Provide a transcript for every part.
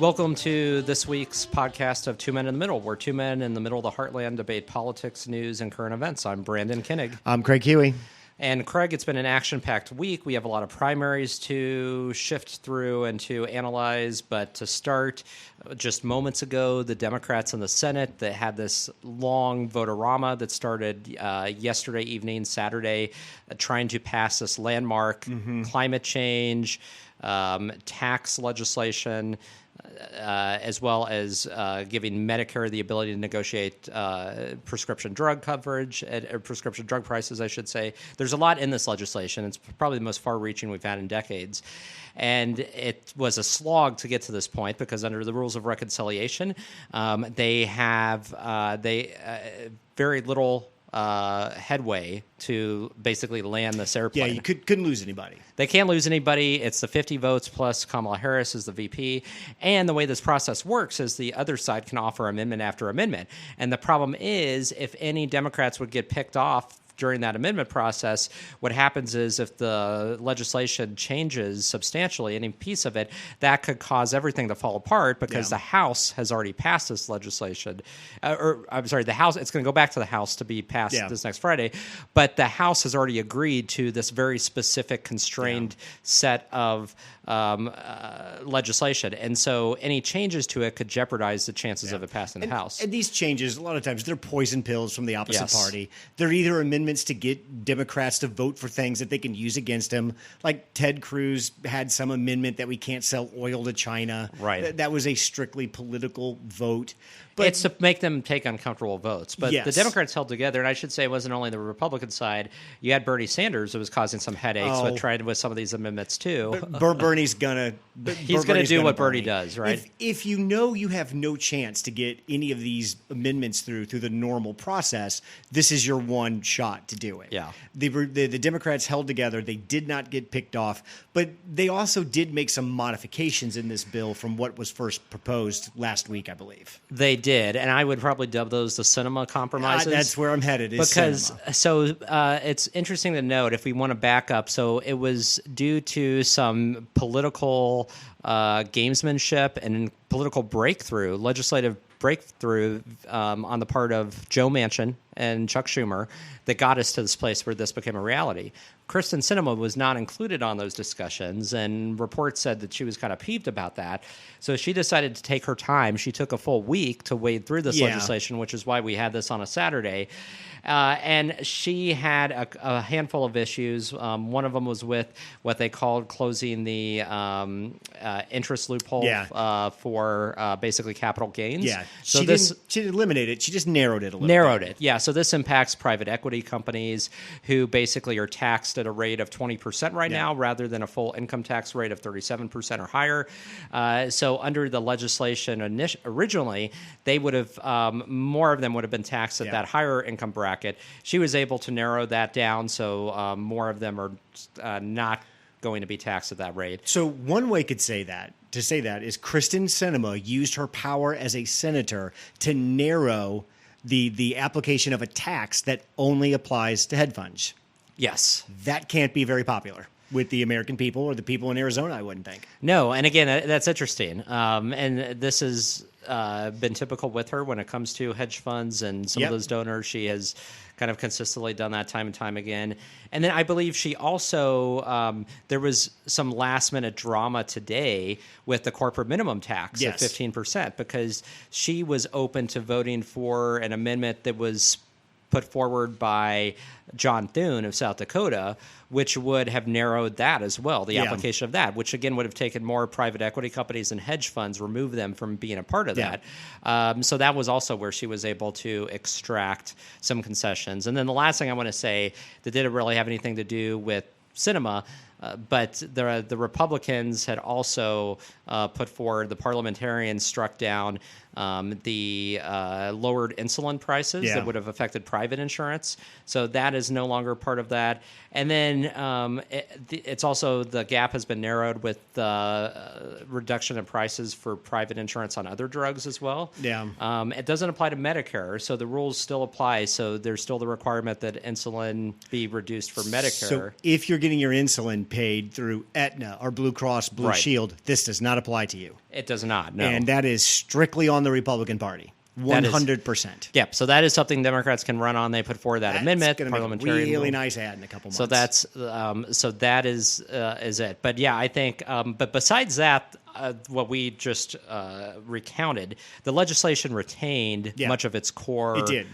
Welcome to this week's podcast of Two Men in the Middle, where two men in the middle of the heartland debate politics, news, and current events. I'm Brandon Kinnig. I'm Craig Huey. And Craig, it's been an action-packed week. We have a lot of primaries to shift through and to analyze. But to start, just moments ago, the Democrats in the Senate that had this long vote-a-rama that started yesterday evening, Saturday, trying to pass this landmark climate change, tax legislation, as well as giving Medicare the ability to negotiate prescription drug coverage, or prescription drug prices, I should say. There's a lot in this legislation. It's probably the most far-reaching we've had in decades. And it was a slog to get to this point because under the rules of reconciliation, they have very little headway to basically land this airplane. Yeah, you couldn't lose anybody. They can't lose anybody. It's the 50 votes plus Kamala Harris is the VP. And the way this process works is the other side can offer amendment after amendment. And the problem is if any Democrats would get picked off during that amendment process, what happens is if the legislation changes substantially, any piece of it, that could cause everything to fall apart because the House has already passed this legislation. The House, it's going to go back to the House to be passed this next Friday, but the House has already agreed to this very specific constrained set of legislation. And so any changes to it could jeopardize the chances of it passing the House. And these changes, a lot of times, they're poison pills from the opposite party. They're either amendments to get Democrats to vote for things that they can use against them. Like Ted Cruz had some amendment that we can't sell oil to China. Right. That was a strictly political vote. But it's to make them take uncomfortable votes. But the Democrats held together, and I should say it wasn't only the Republican side. You had Bernie Sanders who was causing some headaches with some of these amendments too. Bernie's going to do what Bernie does, right? If you know you have no chance to get any of these amendments through the normal process, this is your one shot to do it. Yeah. The Democrats held together. They did not get picked off, but they also did make some modifications in this bill from what was first proposed last week, I believe. They did, and I would probably dub those the cinema compromises. That's where I'm headed. It's interesting to note if we want to back up. So it was due to some political gamesmanship and political legislative breakthrough on the part of Joe Manchin and Chuck Schumer that got us to this place where this became a reality. Kyrsten Sinema was not included on those discussions, and reports said that she was kind of peeved about that. So she decided to take her time. She took a full week to wade through this legislation, which is why we had this on a Saturday. And she had a handful of issues. One of them was with what they called closing the interest loophole for basically capital gains. Yeah, so she didn't eliminate it. She just narrowed it a little bit. Yeah, so this impacts private equity companies who basically are taxed at a rate of 20% right now rather than a full income tax rate of 37% or higher. So under the legislation originally, they would have more of them would have been taxed at that higher income bracket. She was able to narrow that down, so more of them are not going to be taxed at that rate. So one way to say that is Kyrsten Sinema used her power as a senator to narrow the application of a tax that only applies to hedge funds. Yes. That can't be very popular with the American people or the people in Arizona, I wouldn't think. No, and again, that's interesting. And this has been typical with her when it comes to hedge funds and some of those donors. She has kind of consistently done that time and time again. And then I believe she also, there was some last-minute drama today with the corporate minimum tax of 15% because she was open to voting for an amendment that was put forward by John Thune of South Dakota, which would have narrowed that as well, the application of that, which again would have taken more private equity companies and hedge funds, remove them from being a part of that. So that was also where she was able to extract some concessions. And then the last thing I want to say that didn't really have anything to do with Sinema, but the Republicans had also put forward, the parliamentarians struck down the lowered insulin prices that would have affected private insurance. So that is no longer part of that. And then it's also the gap has been narrowed with the reduction in prices for private insurance on other drugs as well. It doesn't apply to Medicare, so the rules still apply. So there's still the requirement that insulin be reduced for Medicare. So if you're getting your insulin paid through Aetna or Blue Cross Blue Right. Shield, this does not apply to you. It does not. No. And that is strictly on the Republican Party. 100%. Yep. So that is something Democrats can run on. They put forward that amendment. It's going to make a Parliamentarian really rule. nice ad in a couple months. So that's so that is it. But yeah, I think. But besides that, what we just recounted, the legislation retained Yeah. much of its core It did.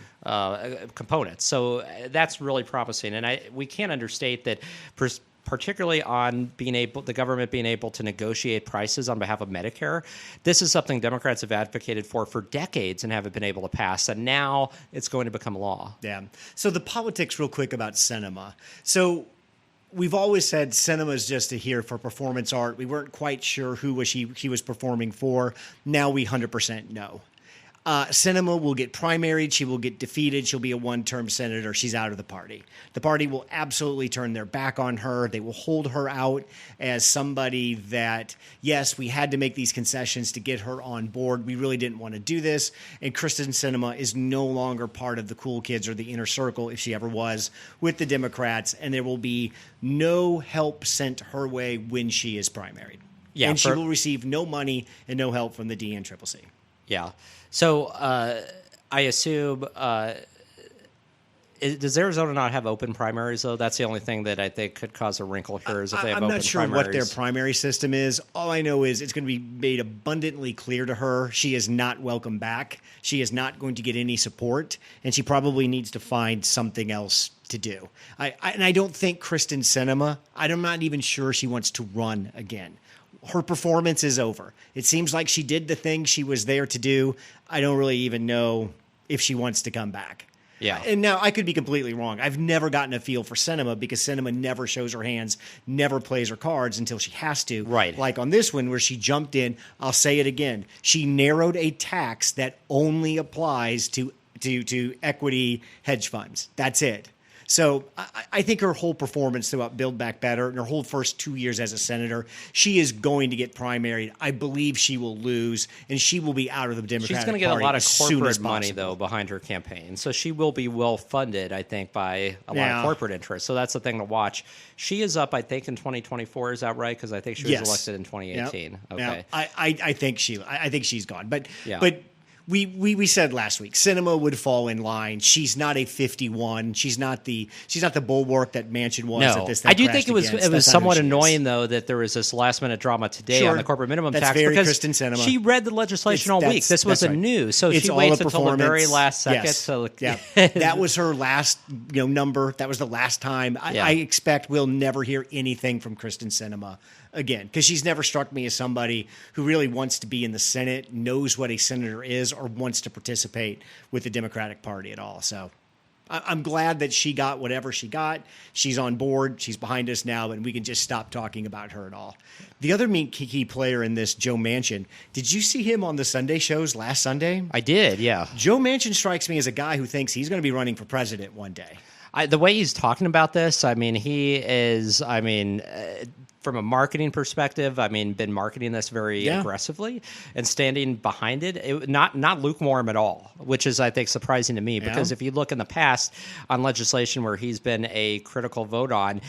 components. So that's really promising, and we can't understate that. Particularly on the government being able to negotiate prices on behalf of Medicare, this is something Democrats have advocated for decades and haven't been able to pass, and now it's going to become law. Yeah. So the politics real quick about cinema. So we've always said cinema is just here for performance art. We weren't quite sure who he was performing for. Now we 100% know. Cinema will get primaried. She will get defeated. She'll be a one-term senator. She's out of the party. The party will absolutely turn their back on her. They will hold her out as somebody that, yes, we had to make these concessions to get her on board. We really didn't want to do this. And Kristen Sinema is no longer part of the cool kids or the inner circle, if she ever was, with the Democrats. And there will be no help sent her way when she is primaried. Yeah, and she will receive no money and no help from the DNCCC. Yeah. So I assume does Arizona not have open primaries though? That's the only thing that I think could cause a wrinkle here is if they have open primaries. I'm not sure what their primary system is. All I know is it's going to be made abundantly clear to her she is not welcome back. She is not going to get any support, and she probably needs to find something else to do. I don't think Kristen Sinema, I'm not even sure she wants to run again. Her performance is over. It seems like she did the thing she was there to do. I don't really even know if she wants to come back. Yeah. And now I could be completely wrong. I've never gotten a feel for Sinema because Sinema never shows her hands, never plays her cards until she has to. Right. Like on this one where she jumped in, I'll say it again. She narrowed a tax that only applies to equity hedge funds. That's it. So I think her whole performance throughout Build Back Better and her whole first 2 years as a senator, she is going to get primaried. I believe she will lose, and she will be out of the Democratic Party. She's going to get a lot of as soon as corporate money, possible. though, behind her campaign. So she will be well funded, I think, by a lot of corporate interests. So that's the thing to watch. She is up, I think, in 2024. Is that right? Because I think she was elected in 2018. Yep. Okay. Yep. I think she's gone. But Yeah. but we said last week Sinema would fall in line. She's not a 51. She's not the bulwark that Manchin was. No, At this I do think it was That's not who somewhat she is. annoying though that there was this last minute drama today Sure. on the corporate minimum That's tax very because Kristen Sinema. she read the legislation all week. This That's wasn't right. new, so It's she all waits a until the very performance. last second. Yes. So Yeah, that was her last number. That was the last time. Yeah. I expect we'll never hear anything from Kristen Sinema again because she's never struck me as somebody who really wants to be in the Senate, knows what a senator is, or wants to participate with the Democratic Party at all. So I'm glad that she got whatever she got. She's on board. She's behind us now, and we can just stop talking about her at all. The other key player in this, Joe Manchin, did you see him on the Sunday shows last Sunday? I did, yeah. Joe Manchin strikes me as a guy who thinks he's going to be running for president one day. The way he's talking about this, I mean, he is, from a marketing perspective, been marketing this very aggressively and standing behind it. Not lukewarm at all, which is, I think, surprising to me because if you look in the past on legislation where he's been a critical vote on,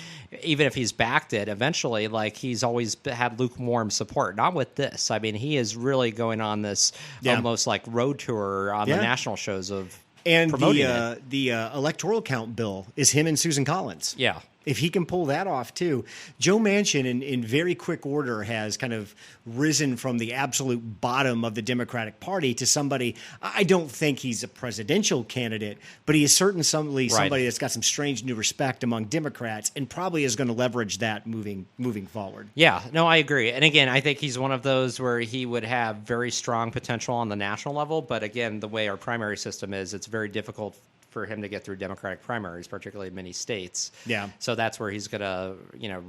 even if he's backed it, eventually, like he's always had lukewarm support. Not with this. I mean, he is really going on this almost like road tour on the national shows of. And the electoral count bill is him and Susan Collins. Yeah. If he can pull that off, too. Joe Manchin, in very quick order, has kind of risen from the absolute bottom of the Democratic Party to somebody. I don't think he's a presidential candidate, but he is certainly somebody that's got some strange new respect among Democrats and probably is going to leverage that moving forward. Yeah, no, I agree. And again, I think he's one of those where he would have very strong potential on the national level. But again, the way our primary system is, it's very difficult for him to get through Democratic primaries, particularly in many states. Yeah. So that's where he's going to,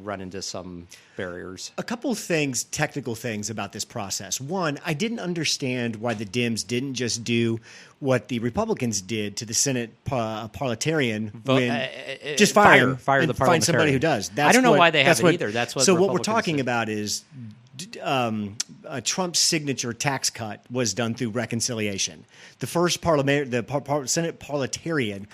run into some barriers. A couple of things, technical things about this process. One, I didn't understand why the Dems didn't just do what the Republicans did to the Senate parliamentarian. Just fire the and find somebody who does. I don't know why they haven't either. That's what So what we're Republicans talking did. about is Trump's signature tax cut was done through reconciliation. The first Senate parliamentarian,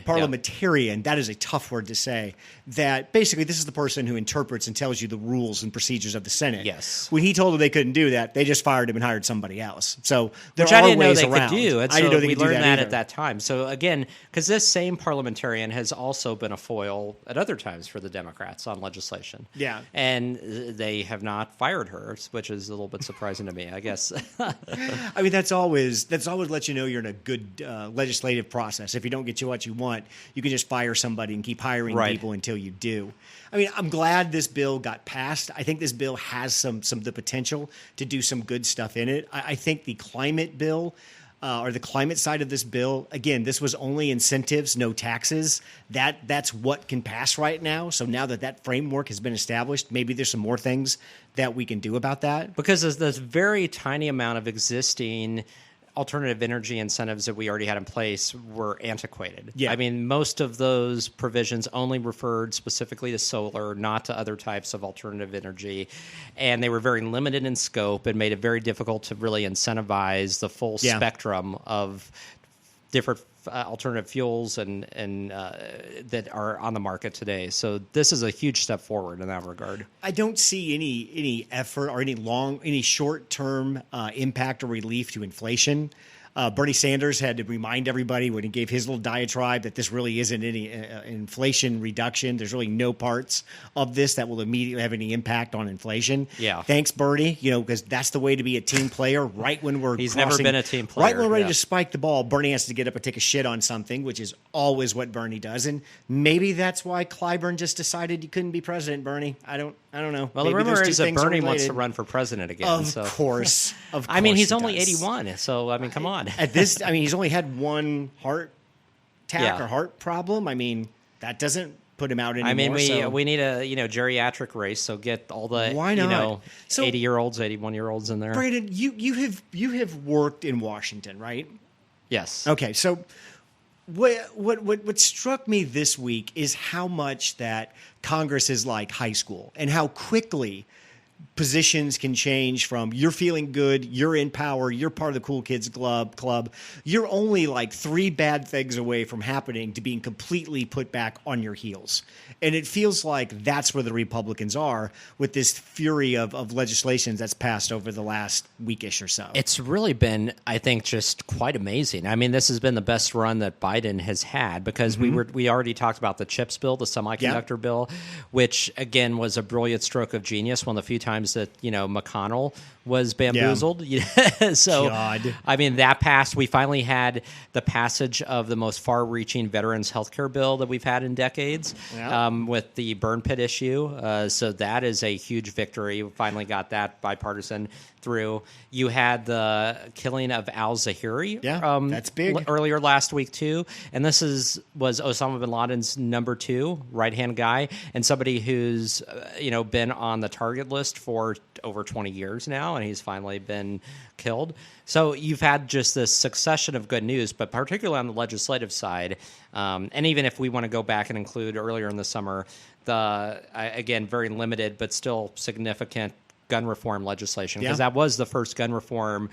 yeah. that is a tough word to say, that basically this is the person who interprets and tells you the rules and procedures of the Senate. Yes. When he told them they couldn't do that, they just fired him and hired somebody else. So Which are I didn't know ways they around. could do. And I didn't know they we could do learned that at either. that time. So again, because this same parliamentarian has also been a foil at other times for the Democrats on legislation. Yeah. And they have not fired her, which is a little bit surprising to me, I guess. I mean, that's always let you know you're in a good legislative process. If you don't get what you want, you can just fire somebody and keep hiring people until you do. I mean, I'm glad this bill got passed. I think this bill has some the potential to do some good stuff in it. I think the climate bill. Or the climate side of this bill, again, this was only incentives, no taxes. That's what can pass right now. So now that framework has been established, maybe there's some more things that we can do about that. Because there's this very tiny amount of existing alternative energy incentives that we already had in place were antiquated. Yeah. I mean, most of those provisions only referred specifically to solar, not to other types of alternative energy. And they were very limited in scope and made it very difficult to really incentivize the full spectrum of different alternative fuels and that are on the market today. So this is a huge step forward in that regard. I don't see any effort or any short-term impact or relief to inflation. Bernie Sanders had to remind everybody when he gave his little diatribe that this really isn't any inflation reduction. There's really no parts of this that will immediately have any impact on inflation. Yeah. Thanks, Bernie. Because that's the way to be a team player. Right when he's never been a team player. Right when we're ready to spike the ball, Bernie has to get up and take a shit on something, which is always what Bernie does. And maybe that's why Clyburn just decided you couldn't be president, Bernie. I don't know. Well, maybe the rumor those two is that things are Bernie wants to related. run for president again. Of course. I mean, he's he only does. 81, so I mean, come on. At this, I mean, he's only had one heart attack or heart problem. I mean, that doesn't put him out anymore. I mean, so. we need a geriatric race, so get all the Why not? So, 80-year-olds, 81-year-olds in there. Brandon, you have worked in Washington, right? Yes. Okay, so what struck me this week is how much that Congress is like high school and how quickly positions can change from you're feeling good, you're in power, you're part of the cool kids club. You're only like 3 bad things away from happening to being completely put back on your heels. And it feels like that's where the Republicans are with this fury of legislations that's passed over the last weekish or so. It's really been, I think, just quite amazing. I mean, this has been the best run that Biden has had because we already talked about the CHIPS bill, the semiconductor bill, which, again, was a brilliant stroke of genius, one of the few times that, McConnell was bamboozled. Yeah. So, God. I mean, that passed. We finally had the passage of the most far-reaching veterans health care bill that we've had in decades with the burn pit issue. So that is a huge victory. We finally got that bipartisan through. You had the killing of al-Zawahiri. Yeah, that's big. Earlier last week, too. And this was Osama bin Laden's number 2 right-hand guy and somebody who's, been on the target list for over 20 years now, and he's finally been killed. So you've had just this succession of good news, but particularly on the legislative side, and even if we want to go back and include earlier in the summer, again, very limited but still significant gun reform legislation, because that was the first gun reform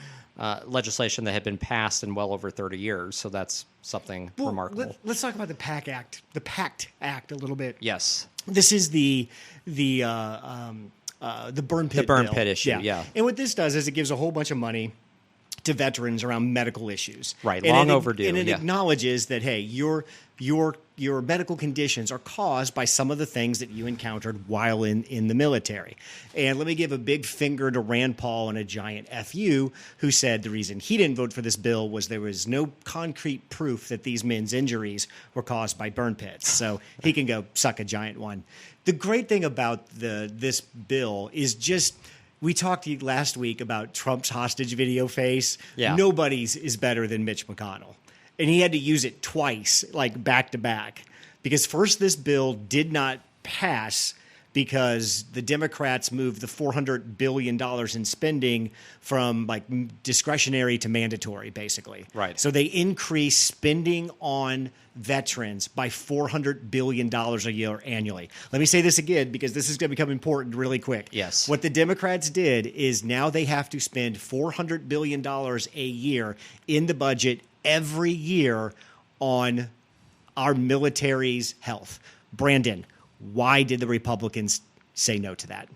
legislation that had been passed in well over 30 years. So that's something remarkable. Let's talk about the PACT Act a little bit. Yes. This is the burn pit The burn bill. pit issue, yeah. And what this does is it gives a whole bunch of money to veterans around medical issues. Right, And long overdue. And it acknowledges that, hey, your medical conditions are caused by some of the things that you encountered while in the military. And let me give a big finger to Rand Paul and a giant FU who said the reason he didn't vote for this bill was there was no concrete proof that these men's injuries were caused by burn pits. So he can go suck a giant one. The great thing about this bill is just – we talked last week about Trump's hostage video face. Yeah. Nobody's is better than Mitch McConnell. And he had to use it twice, like back to back. Because first, this bill did not pass because the Democrats moved the $400 billion in spending from like discretionary to mandatory, basically. Right. So they increased spending on veterans by $400 billion a year annually. Let me say this again, because this is going to become important really quick. Yes. What the Democrats did is now they have to spend $400 billion a year in the budget every year on our military's health. Brandon, why did the Republicans say no to that?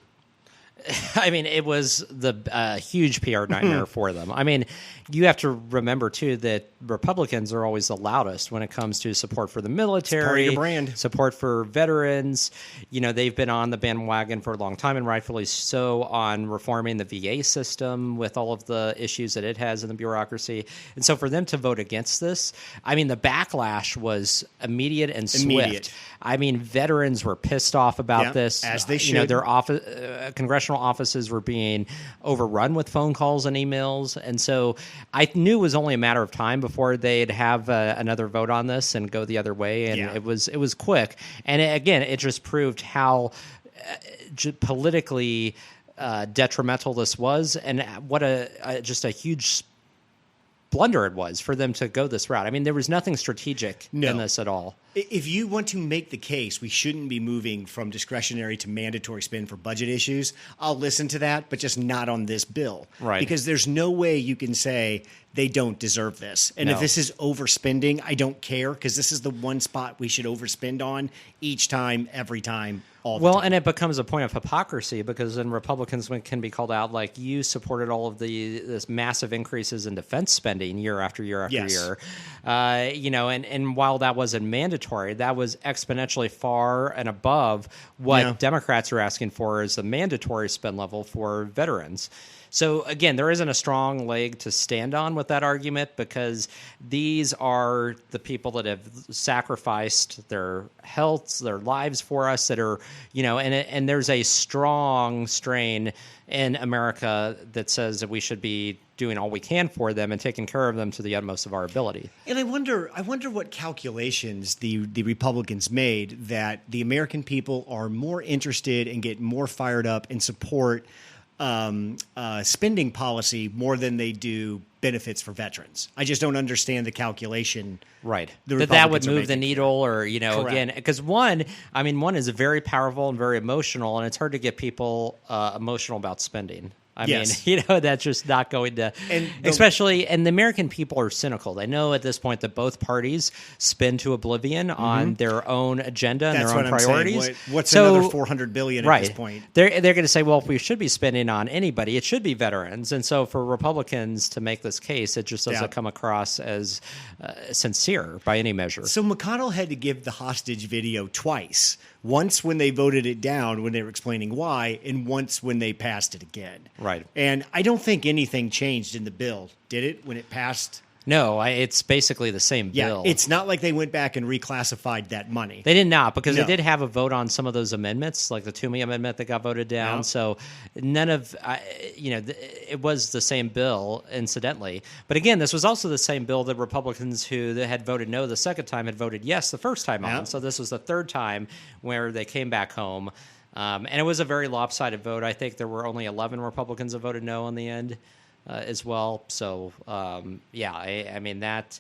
I mean, it was the huge PR nightmare for them. I mean, you have to remember, too, that Republicans are always the loudest when it comes to support for the military, it's part of your brand. Support for veterans. You know, they've been on the bandwagon for a long time, and rightfully so, on reforming the VA system with all of the issues that it has in the bureaucracy. And so for them to vote against this, I mean, the backlash was immediate and swift. I mean, veterans were pissed off about this. As they should. You know, their congressional offices were being overrun with phone calls and emails. And so I knew it was only a matter of time before they'd have another vote on this and go the other way. And it was quick. And again, it just proved how politically detrimental this was, and what just a huge blunder it was for them to go this route. I mean, there was nothing strategic in this at all. If you want to make the case we shouldn't be moving from discretionary to mandatory spend for budget issues, I'll listen to that, but just not on this bill. Right. Because there's no way you can say they don't deserve this. And if this is overspending, I don't care, because this is the one spot we should overspend on each time, every time, all the time. Well, and it becomes a point of hypocrisy, because then Republicans can be called out like, you supported all of this massive increases in defense spending year after year after year. You know, and while that wasn't mandatory, that was exponentially far and above what Democrats are asking for as the mandatory spend level for veterans. So, again, there isn't a strong leg to stand on with that argument, because these are the people that have sacrificed their health, their lives for us, that are, you know, and there's a strong strain in America that says that we should be doing all we can for them and taking care of them to the utmost of our ability. And I wonder what calculations the Republicans made that the American people are more interested and get more fired up and support spending policy more than they do benefits for veterans. I just don't understand the calculation. Right. That that would move the needle, or, you know, Correct. Again, because one is very powerful and very emotional, and it's hard to get people emotional about spending. I mean, you know, that's just not going to, and the American people are cynical. They know at this point that both parties spin to oblivion on their own agenda and their own priorities. What's another $400 billion at this point? They're going to say, well, if we should be spending on anybody, it should be veterans. And so for Republicans to make this case, it just doesn't come across as sincere by any measure. So McConnell had to give the hostage video twice. Once when they voted it down, when they were explaining why, and once when they passed it again. Right. And I don't think anything changed in the bill, did it, when it passed? No, it's basically the same bill. Yeah, it's not like they went back and reclassified that money. They did not, because they did have a vote on some of those amendments, like the Toomey amendment that got voted down. Yeah. So none of, it was the same bill, incidentally. But again, this was also the same bill that Republicans who had voted no the second time had voted yes the first time on. So this was the third time where they came back home. And it was a very lopsided vote. I think there were only 11 Republicans that voted no in the end. As well. So, I mean, that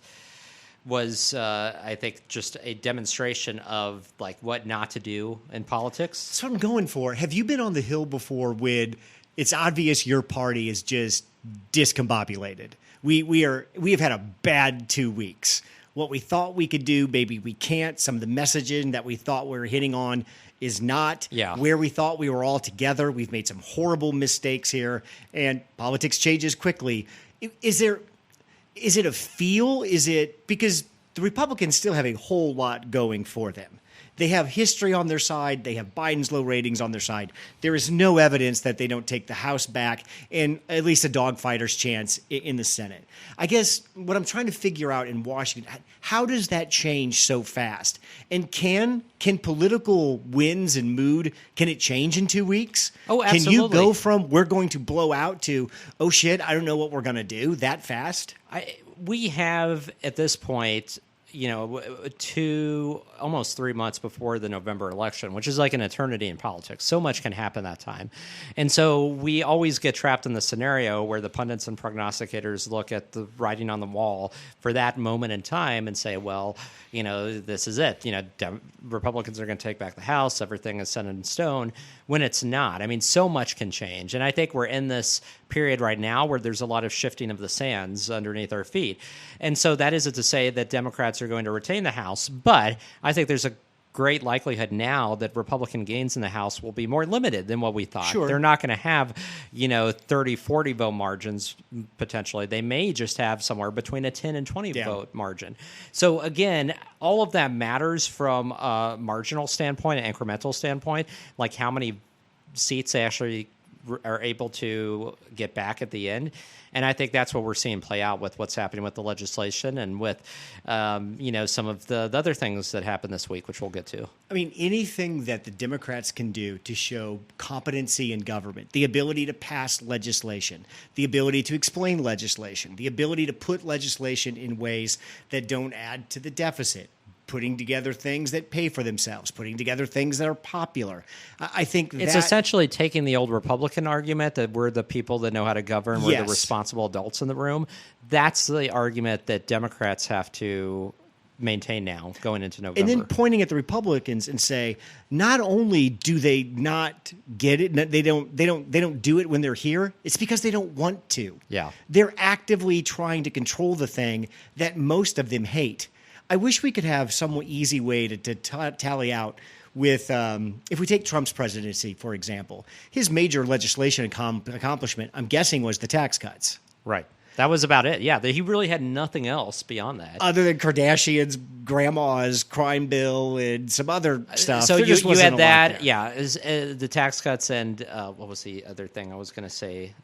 was, I think, just a demonstration of, like, what not to do in politics. That's what I'm going for. Have you been on the Hill before when it's obvious your party is just discombobulated? We have had a bad 2 weeks. What we thought we could do, maybe we can't. Some of the messaging that we thought we were hitting on is not where we thought we were all together. We've made some horrible mistakes here, and politics changes quickly. Is it a feel? Is it because the Republicans still have a whole lot going for them? They have history on their side. They have Biden's low ratings on their side. There is no evidence that they don't take the House back and at least a dogfighter's chance in the Senate. I guess what I'm trying to figure out in Washington, how does that change so fast? And can political winds and mood, can it change in 2 weeks? Oh, absolutely. Can you go from we're going to blow out to, oh, shit, I don't know what we're going to do that fast? We have, at this point, almost 3 months before the November election, which is like an eternity in politics. So much can happen that time. And so we always get trapped in the scenario where the pundits and prognosticators look at the writing on the wall for that moment in time and say, well, this is it. Republicans are going to take back the House. Everything is set in stone, when it's not. I mean, so much can change. And I think we're in this period right now where there's a lot of shifting of the sands underneath our feet. And so that isn't to say that Democrats are going to retain the House, but I think there's a great likelihood now that Republican gains in the House will be more limited than what we thought. Sure. They're not going to have, 30, 40 vote margins potentially. They may just have somewhere between a 10 and 20 vote margin. So again, all of that matters from a marginal standpoint, an incremental standpoint, like how many seats they actually are able to get back at the end. And I think that's what we're seeing play out with what's happening with the legislation and with, some of the other things that happened this week, which we'll get to. I mean, anything that the Democrats can do to show competency in government, the ability to pass legislation, the ability to explain legislation, the ability to put legislation in ways that don't add to the deficit, putting together things that pay for themselves, putting together things that are popular. I think it's essentially taking the old Republican argument that we're the people that know how to govern, we're the responsible adults in the room. That's the argument that Democrats have to maintain now going into November. And then pointing at the Republicans and say, not only do they not get it, they don't do it when they're here, it's because they don't want to. Yeah. They're actively trying to control the thing that most of them hate. I wish we could have some easy way to tally out with, if we take Trump's presidency, for example, his major legislation accomplishment, I'm guessing, was the tax cuts. Right. That was about it. Yeah, he really had nothing else beyond that. Other than Kardashian's grandma's crime bill and some other stuff. So you had that, the tax cuts and what was the other thing I was going to say?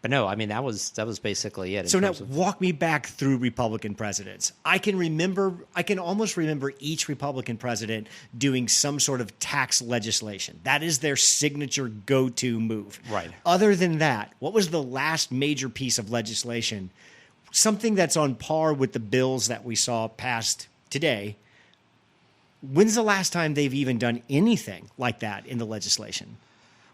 But no, I mean, that was basically it. So now walk me back through Republican presidents. I can almost remember each Republican president doing some sort of tax legislation. That is their signature go-to move. Right. Other than that, what was the last major piece of legislation? Something that's on par with the bills that we saw passed today. When's the last time they've even done anything like that in the legislation?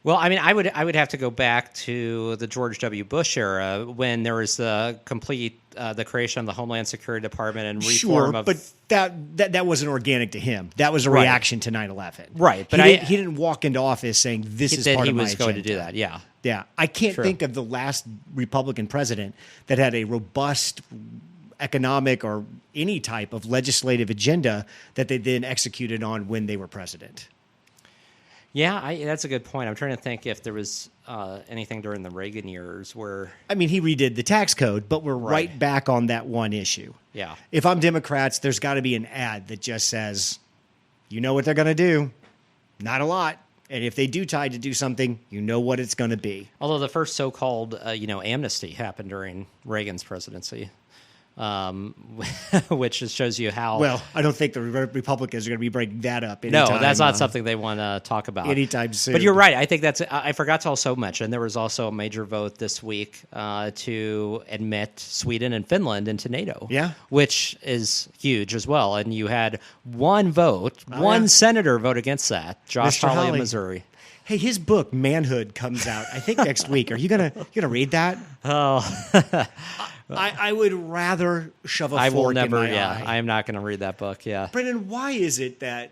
Well, I mean, I would have to go back to the George W. Bush era when there was the complete the creation of the Homeland Security Department and reform of. But that wasn't organic to him. That was a reaction to 9/11. Right, but he didn't walk into office saying this is part of my agenda. He was going to do that. Yeah, yeah. I can't think of the last Republican president that had a robust economic or any type of legislative agenda that they then executed on when they were president. Yeah, that's a good point. I'm trying to think if there was anything during the Reagan years where... I mean, he redid the tax code, but we're right back on that one issue. Yeah. If I'm Democrats, there's got to be an ad that just says, you know what they're going to do. Not a lot. And if they do try to do something, you know what it's going to be. Although the first so-called, amnesty happened during Reagan's presidency. Which just shows you how... Well, I don't think the Republicans are going to be breaking that up anytime. No, that's not something they want to talk about. Anytime soon. But you're right. I think I forgot to also mention, there was also a major vote this week to admit Sweden and Finland into NATO. Yeah. Which is huge as well. And you had one senator vote against that. Josh Hawley of Missouri. Hey, his book Manhood comes out, I think, next week. Are you gonna read that? Oh. I would rather shove a fork in my eye. I am not going to read that book, yeah. Brendan, why is it that...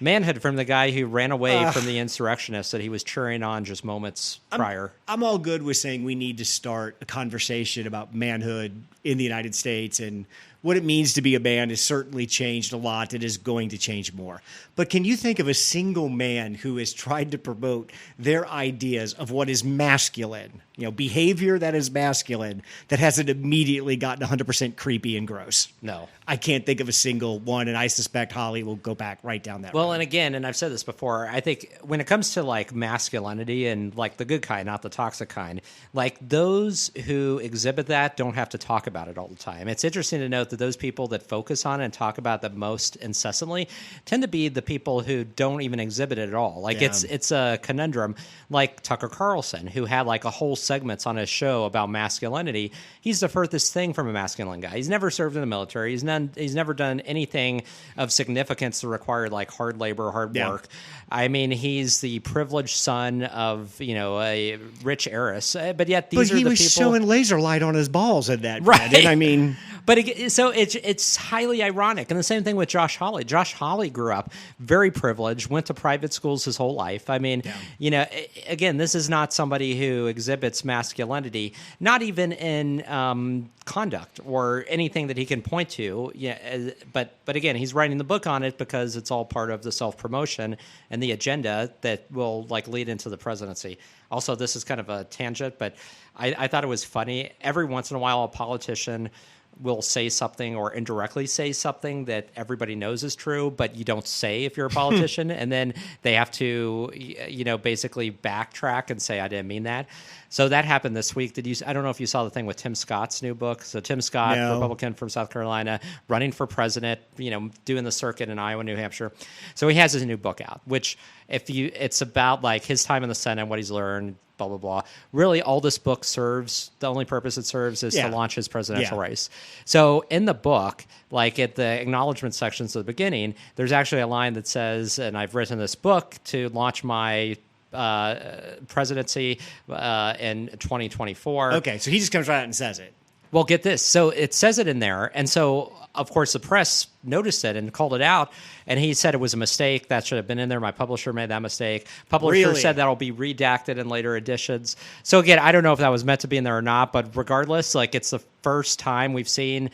Manhood, from the guy who ran away from the insurrectionists that he was cheering on just moments prior. I'm all good with saying we need to start a conversation about manhood in the United States, and what it means to be a man has certainly changed a lot. It is going to change more. But can you think of a single man who has tried to promote their ideas of what is masculine, behavior that is masculine, that hasn't immediately gotten 100% creepy and gross? No. I can't think of a single one, and I suspect Holly will go back right down that road. Well, and again, and I've said this before, I think when it comes to like masculinity and like the good kind, not the toxic kind, like those who exhibit that don't have to talk about it all the time. It's interesting to note that those people that focus on it and talk about it the most incessantly tend to be the people who don't even exhibit it at all. Like it's a conundrum. Like Tucker Carlson, who had like a whole segments on his show about masculinity. He's the furthest thing from a masculine guy. He's never served in the military. He's never done anything of significance that required like hard labor, hard work. I mean, he's the privileged son of, a rich heiress. But yet these are the people. But he was showing laser light on his balls at that. Right. I mean. But so it's highly ironic. And the same thing with Josh Hawley. Josh Hawley grew up very privileged, went to private schools his whole life. I mean, again, this is not somebody who exhibits masculinity, not even in conduct or anything that he can point to. Yeah, but again, he's writing the book on it because it's all part of the self-promotion and the agenda that will like lead into the presidency. Also, this is kind of a tangent, but I thought it was funny. Every once in a while, a politician will say something or indirectly say something that everybody knows is true, but you don't say if you're a politician, and then they have to, basically backtrack and say, I didn't mean that. So that happened this week. I don't know if you saw the thing with Tim Scott's new book. So Tim Scott, Republican from South Carolina, running for president, doing the circuit in Iowa, New Hampshire. So he has his new book out, which it's about like his time in the Senate, what he's learned, blah, blah, blah. Really, all this book serves, the only purpose it serves is to launch his presidential race. So in the book, like at the acknowledgement sections at the beginning, there's actually a line that says, and I've written this book to launch my presidency in 2024. Okay, so he just comes right out and says it. Well, get this. So it says it in there. And so, of course, the press noticed it and called it out. And he said it was a mistake. That should have been in there. My publisher made that mistake. Publisher said that'll be redacted in later editions. So, again, I don't know if that was meant to be in there or not. But regardless, like it's the first time we've seen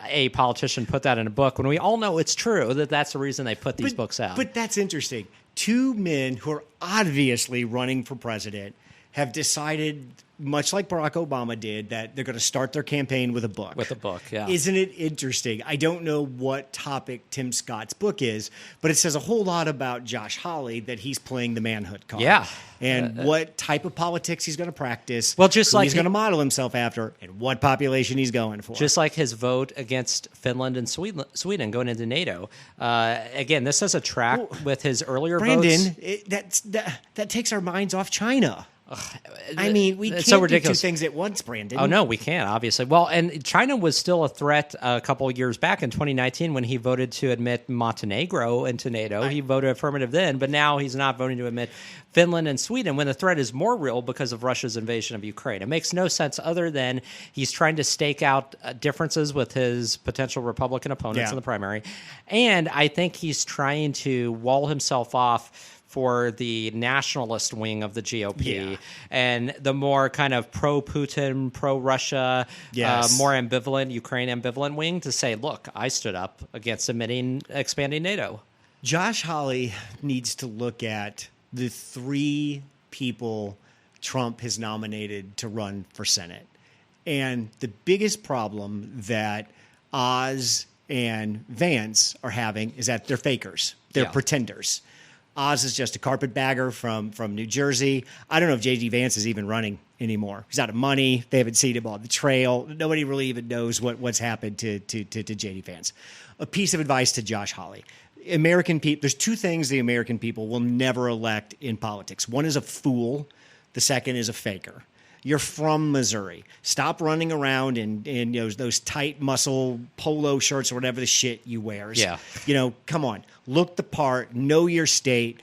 a politician put that in a book when we all know it's true that that's the reason they put these books out. But that's interesting. Two men who are obviously running for president have decided, much like Barack Obama did, that they're going to start their campaign with a book. With a book, yeah. Isn't it interesting? I don't know what topic Tim Scott's book is, but it says a whole lot about Josh Hawley, that he's playing the manhood card. Yeah. And what type of politics he's going to practice, well, just who like he's going to model himself after, and what population he's going for. Just like his vote against Finland and Sweden going into NATO. Again, this has a track with his earlier votes. Brandon, that takes our minds off China. I mean, we can't so do two things at once, Brandon. Oh, no, we can't, obviously. Well, and China was still a threat a couple of years back in 2019 when he voted to admit Montenegro into NATO. He voted affirmative then, but now he's not voting to admit Finland and Sweden when the threat is more real because of Russia's invasion of Ukraine. It makes no sense other than he's trying to stake out differences with his potential Republican opponents in the primary. And I think he's trying to wall himself off for the nationalist wing of the GOP and the more kind of pro-Putin, pro-Russia, more ambivalent, Ukraine ambivalent wing to say, look, I stood up against expanding NATO. Josh Hawley needs to look at the three people Trump has nominated to run for Senate. And the biggest problem that Oz and Vance are having is that they're fakers. They're pretenders. Oz is just a carpetbagger from New Jersey. I don't know if J.D. Vance is even running anymore. He's out of money. They haven't seen him on the trail. Nobody really even knows what's happened to J.D. Vance. A piece of advice to Josh Hawley. American people. There's two things the American people will never elect in politics. One is a fool. The second is a faker. You're from Missouri. Stop running around in those tight muscle polo shirts or whatever the shit you wear. Yeah. Come on. Look the part. Know your state.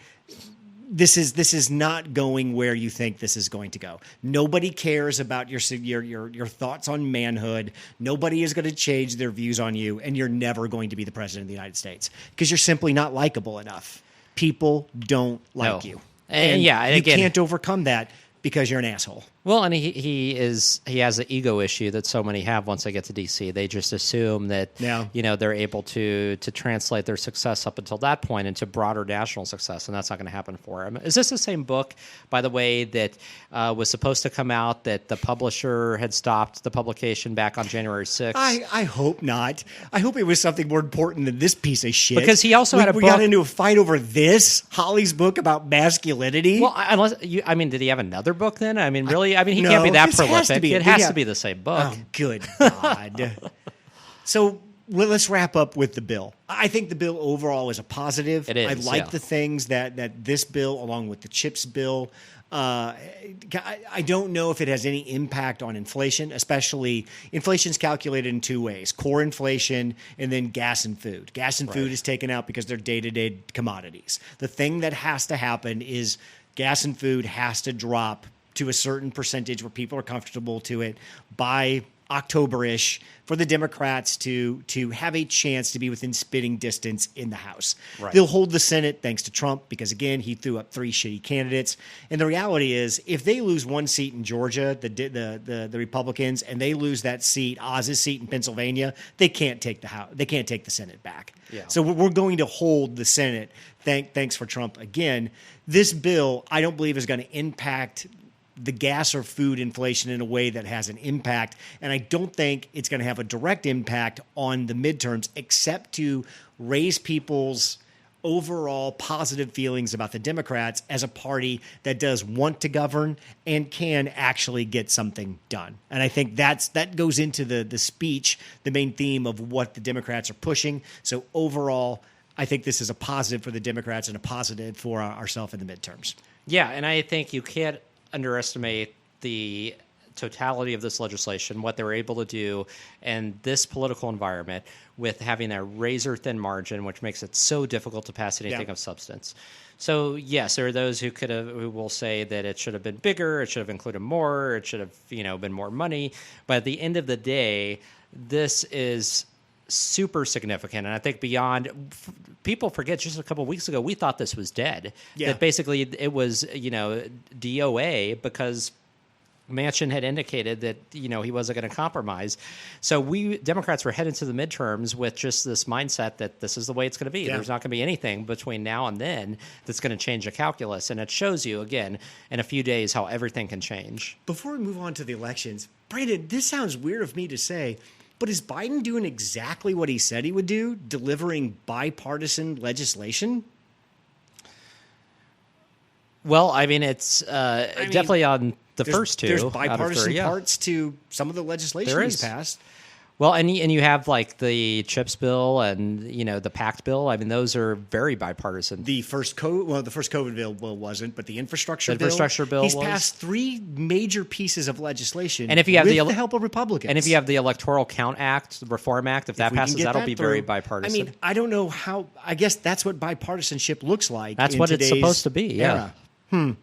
This is not going where you think this is going to go. Nobody cares about your thoughts on manhood. Nobody is going to change their views on you, and you're never going to be the president of the United States because you're simply not likable enough. People don't like you. And you can't overcome that because you're an asshole. Well, and he has the ego issue that so many have once they get to D.C. They just assume that they're able to translate their success up until that point into broader national success, and that's not going to happen for him. Is this the same book, by the way, that was supposed to come out that the publisher had stopped the publication back on January 6th? I hope not. I hope it was something more important than this piece of shit. Because he also had a book. We got into a fight over this, Hawley's book about masculinity. Well, did he have another book then? I mean, really? I mean, he can't be that prolific. It has to be the same book. Oh, good God. So let's wrap up with the bill. I think the bill overall is a positive. It is, I like yeah. the things that this bill, along with the CHIPS bill, I don't know if it has any impact on inflation, especially inflation's calculated in two ways: core inflation and then gas and food. Gas and food is taken out because they're day-to-day commodities. The thing that has to happen is gas and food has to drop to a certain percentage where people are comfortable to it by October-ish for the Democrats to have a chance to be within spitting distance in the House. Right. They'll hold the Senate thanks to Trump because, again, he threw up 3 shitty candidates. And the reality is, if they lose one seat in Georgia, the Republicans, and they lose that seat, Oz's seat in Pennsylvania, they can't take the House. They can't take the Senate back. Yeah. So we're going to hold the Senate. Thanks for Trump again. This bill, I don't believe, is going to impact the gas or food inflation in a way that has an impact. And I don't think it's going to have a direct impact on the midterms, except to raise people's overall positive feelings about the Democrats as a party that does want to govern and can actually get something done. And I think that goes into the speech, the main theme of what the Democrats are pushing. So overall, I think this is a positive for the Democrats and a positive for ourselves in the midterms. Yeah, and I think you can't underestimate the totality of this legislation, what they're able to do in this political environment with having a razor-thin margin, which makes it so difficult to pass anything of substance. So, yes, there are those who will say that it should have been bigger, it should have included more, it should have been more money. But at the end of the day, this is super significant. And I think beyond, people forget, just a couple of weeks ago, we thought this was dead. Yeah. That basically it was, DOA because Manchin had indicated that, he wasn't going to compromise. So we Democrats were heading to the midterms with just this mindset that this is the way it's going to be. Yeah. There's not going to be anything between now and then that's going to change the calculus. And it shows you, again, in a few days how everything can change. Before we move on to the elections, Brandon, this sounds weird of me to say, but is Biden doing exactly what he said he would do, delivering bipartisan legislation? Well, I mean, it's definitely on the first two. There's out of bipartisan three, yeah. parts to some of the legislation There he's is. passed. Well, and you have like the CHIPS bill and the PACT bill. I mean, those are very bipartisan. The first COVID bill wasn't, but the infrastructure bill he's was. passed 3 major pieces of legislation. And if you have with the the help of Republicans, And if you have the Electoral Count Act, the Reform Act, if that we can passes, get that'll that be through, very bipartisan. I mean, I don't know how. I guess that's what bipartisanship looks like. That's in what it's today's supposed to be. Yeah. era.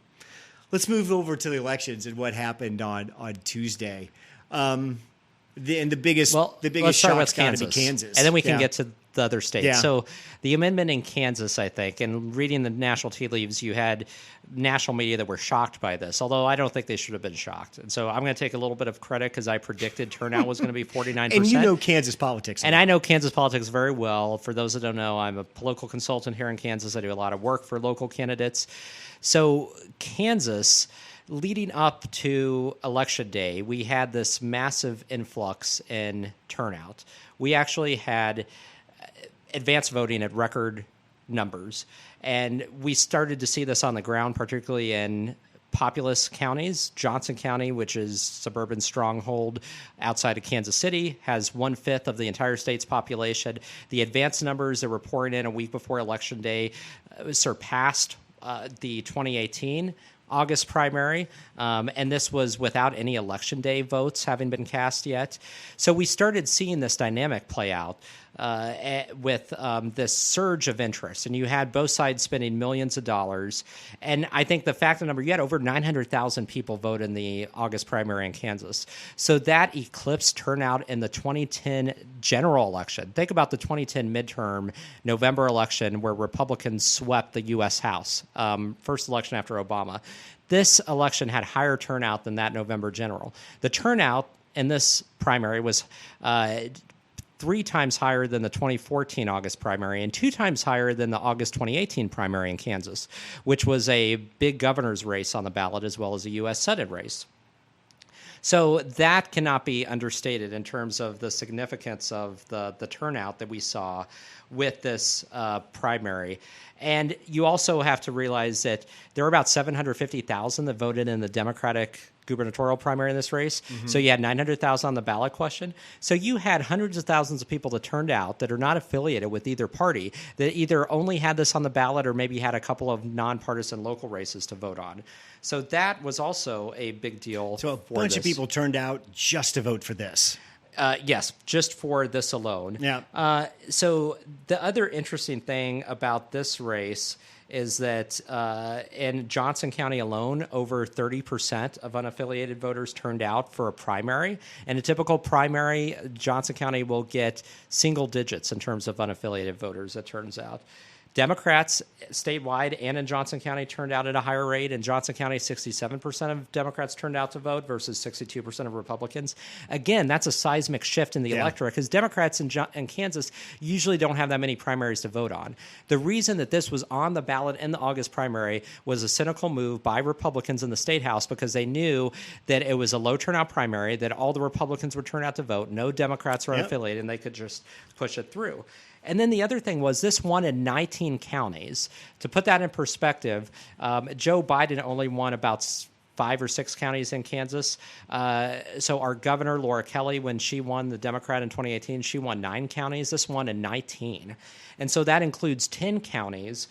Let's move over to the elections and what happened on Tuesday. The biggest let's start with shock's got to be Kansas, and then we can get to the other states. Yeah. So the amendment in Kansas, I think, and reading the national tea leaves, you had national media that were shocked by this, although I don't think they should have been shocked. And so I'm going to take a little bit of credit because I predicted turnout was going to be 49%. And you know Kansas politics. And I know Kansas politics very well. For those that don't know, I'm a political consultant here in Kansas. I do a lot of work for local candidates. So Kansas, leading up to Election Day, we had this massive influx in turnout. We actually had advanced voting at record numbers. And we started to see this on the ground, particularly in populous counties. Johnson County, which is suburban stronghold outside of Kansas City, has 1/5 of the entire state's population. The advanced numbers that were pouring in a week before Election Day surpassed the 2018 August primary, and this was without any Election Day votes having been cast yet. So we started seeing this dynamic play out with this surge of interest, and you had both sides spending millions of dollars. And I think the fact of the number, you had over 900,000 people vote in the August primary in Kansas. So that eclipsed turnout in the 2010 general election. Think about the 2010 midterm November election where Republicans swept the U.S. House, first election after Obama. This election had higher turnout than that November general. The turnout in this primary was 3 times higher than the 2014 August primary and 2 times higher than the August 2018 primary in Kansas, which was a big governor's race on the ballot as well as a U.S. Senate race. So that cannot be understated in terms of the significance of the turnout that we saw with this primary. And you also have to realize that there were about 750,000 that voted in the Democratic gubernatorial primary in this race. So you had 900,000 on the ballot question. So you had hundreds of thousands of people that turned out that are not affiliated with either party, that either only had this on the ballot or maybe had a couple of nonpartisan local races to vote on. So that was also a big deal. So a bunch of people turned out just to vote for this. Yes, just for this alone. Yeah. So the other interesting thing about this race is that in Johnson County alone, over 30% of unaffiliated voters turned out for a primary. And a typical primary, Johnson County will get single digits in terms of unaffiliated voters, it turns out. Democrats statewide and in Johnson County turned out at a higher rate. In Johnson County, 67% of Democrats turned out to vote versus 62% of Republicans. Again, that's a seismic shift in the electorate because Democrats in Kansas usually don't have that many primaries to vote on. The reason that this was on the ballot in the August primary was a cynical move by Republicans in the state house because they knew that it was a low turnout primary, that all the Republicans would turn out to vote, no Democrats were unaffiliated, and they could just push it through. And then the other thing was this won in 19 counties. To put that in perspective, Joe Biden only won about 5 or 6 counties in Kansas. So our governor, Laura Kelly, when she won the Democrat in 2018, she won 9 counties. This won in 19. And so that includes 10 counties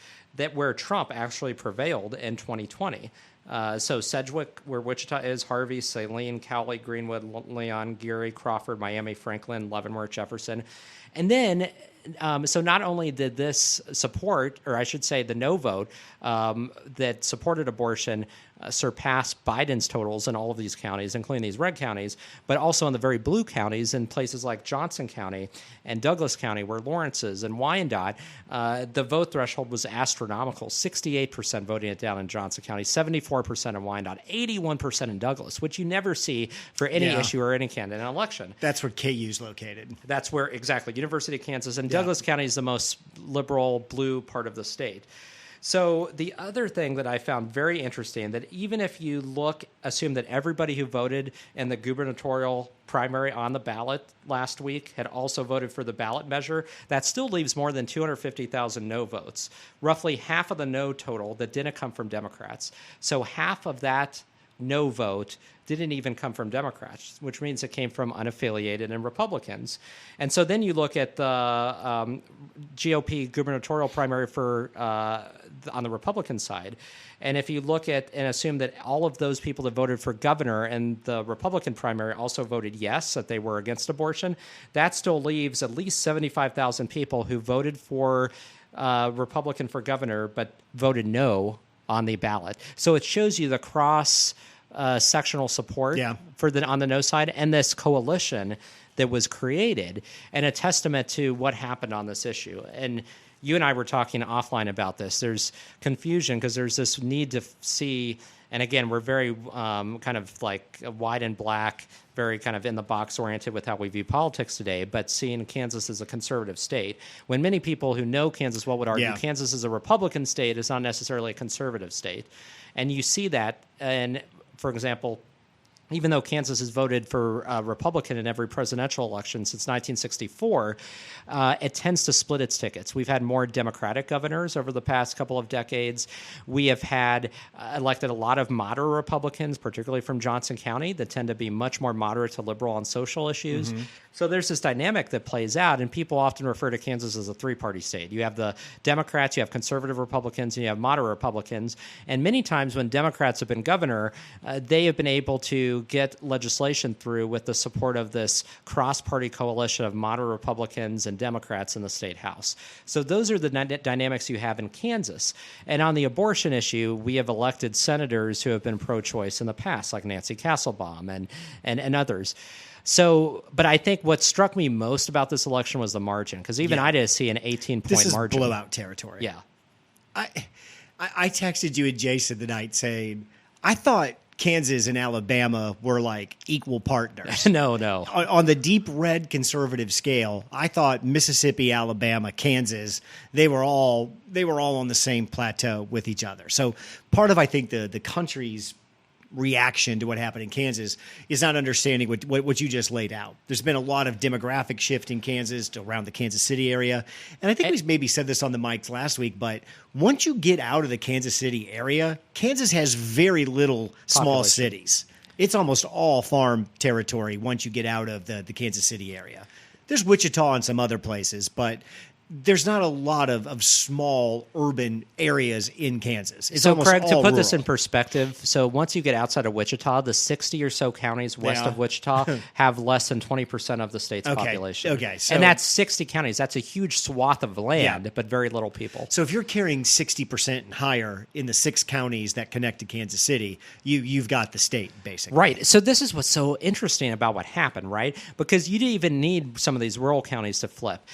where Trump actually prevailed in 2020. So Sedgwick, where Wichita is, Harvey, Saline, Cowley, Greenwood, Leon, Geary, Crawford, Miami, Franklin, Leavenworth, Jefferson. And then, so not only did this support, or I should say the no vote that supported abortion surpass Biden's totals in all of these counties, including these red counties, but also in the very blue counties in places like Johnson County and Douglas County, where Lawrence is, and Wyandotte, the vote threshold was astronomical. 68% voting it down in Johnson County, 74% in Wyandotte, 81% in Douglas, which you never see for any issue or any candidate in an election. That's where KU is located. That's where, exactly, University of Kansas. And Douglas County is the most liberal blue part of the state. So the other thing that I found very interesting, that even if you assume that everybody who voted in the gubernatorial primary on the ballot last week had also voted for the ballot measure, that still leaves more than 250,000 no votes, roughly half of the no total that didn't come from Democrats. So half of that no vote didn't even come from Democrats, which means it came from unaffiliated and Republicans. And so then you look at the GOP gubernatorial primary for on the Republican side, and if you look at and assume that all of those people that voted for governor and the Republican primary also voted yes, that they were against abortion, that still leaves at least 75,000 people who voted for Republican for governor but voted no on the ballot. So it shows you the cross-sectional support for on the no side and this coalition that was created, and a testament to what happened on this issue. And you and I were talking offline about this. There's confusion because there's this need to see, and again, we're very kind of like white and black, very kind of in the box oriented with how we view politics today, but seeing Kansas as a conservative state, when many people who know Kansas well would argue Kansas is a Republican state, it's not necessarily a conservative state. And you see that, and for example, even though Kansas has voted for Republican in every presidential election since 1964, it tends to split its tickets. We've had more Democratic governors over the past couple of decades. We have had elected a lot of moderate Republicans, particularly from Johnson County, that tend to be much more moderate to liberal on social issues. Mm-hmm. So there's this dynamic that plays out, and people often refer to Kansas as a three-party state. You have the Democrats, you have conservative Republicans, and you have moderate Republicans. And many times when Democrats have been governor, they have been able to get legislation through with the support of this cross-party coalition of moderate Republicans and Democrats in the state house. So those are the dynamics you have in Kansas. And on the abortion issue, we have elected senators who have been pro-choice in the past, like Nancy Castlebaum and others. So, but I think what struck me most about this election was the margin, because even I didn't see an 18-point this is margin. Blowout territory. Yeah. I texted you and Jason tonight saying, I thought Kansas and Alabama were like equal partners. No. On the deep red conservative scale, I thought Mississippi, Alabama, Kansas, they were all on the same plateau with each other. So part of, I think, the country's reaction to what happened in Kansas is not understanding what you just laid out. There's been a lot of demographic shift in Kansas to around the Kansas City area. And I think we maybe said this on the mics last week, but once you get out of the Kansas City area, Kansas has very little small cities. It's almost all farm territory once you get out of the Kansas City area. There's Wichita and some other places, but there's not a lot of small urban areas in Kansas. It's so, almost Craig, all to put rural. this in perspective, so once you get outside of Wichita, the 60 or so counties west of Wichita have less than 20% of the state's population. Okay, so, and that's 60 counties. That's a huge swath of land, but very little people. So if you're carrying 60% and higher in the 6 counties that connect to Kansas City, you've got the state, basically. Right. So this is what's so interesting about what happened, right? Because you didn't even need some of these rural counties to flip.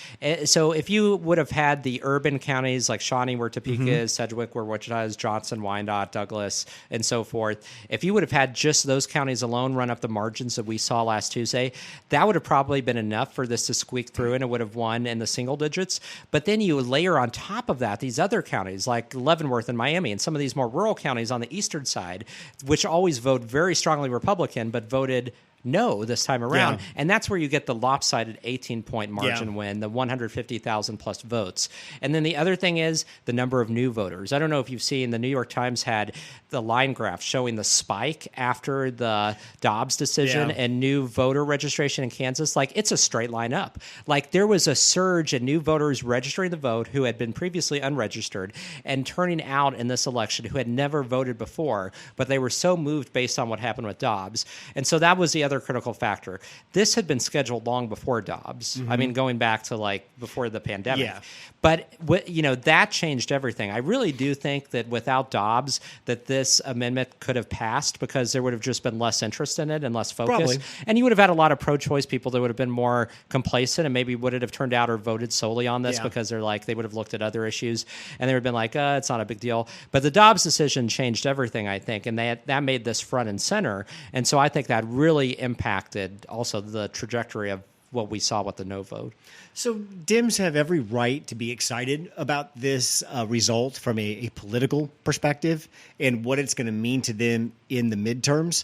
So if you would have had the urban counties like Shawnee, where Topeka is, Sedgwick, where Wichita is, Johnson, Wyandotte, Douglas, and so forth, if you would have had just those counties alone run up the margins that we saw last Tuesday, that would have probably been enough for this to squeak through, and it would have won in the single digits. But then you layer on top of that these other counties like Leavenworth and Miami and some of these more rural counties on the eastern side, which always vote very strongly Republican, but voted no this time around. Yeah. And that's where you get the lopsided 18-point margin win, the 150,000 plus votes. And then the other thing is the number of new voters. I don't know if you've seen, the New York Times had the line graph showing the spike after the Dobbs decision and new voter registration in Kansas. Like, it's a straight line up. Like, there was a surge in new voters registering to vote who had been previously unregistered and turning out in this election who had never voted before, but they were so moved based on what happened with Dobbs. And so that was the other critical factor. This had been scheduled long before Dobbs. I mean, going back to like before the pandemic. Yeah. But that changed everything. I really do think that without Dobbs, that this amendment could have passed because there would have just been less interest in it and less focus. Probably. And you would have had a lot of pro-choice people that would have been more complacent and maybe would have turned out or voted solely on this because they would have looked at other issues and they would have been like, it's not a big deal. But the Dobbs decision changed everything, I think, and that made this front and center. And so I think that really impacted also the trajectory of what we saw with the no vote. So Dems have every right to be excited about this result from a political perspective and what it's going to mean to them in the midterms.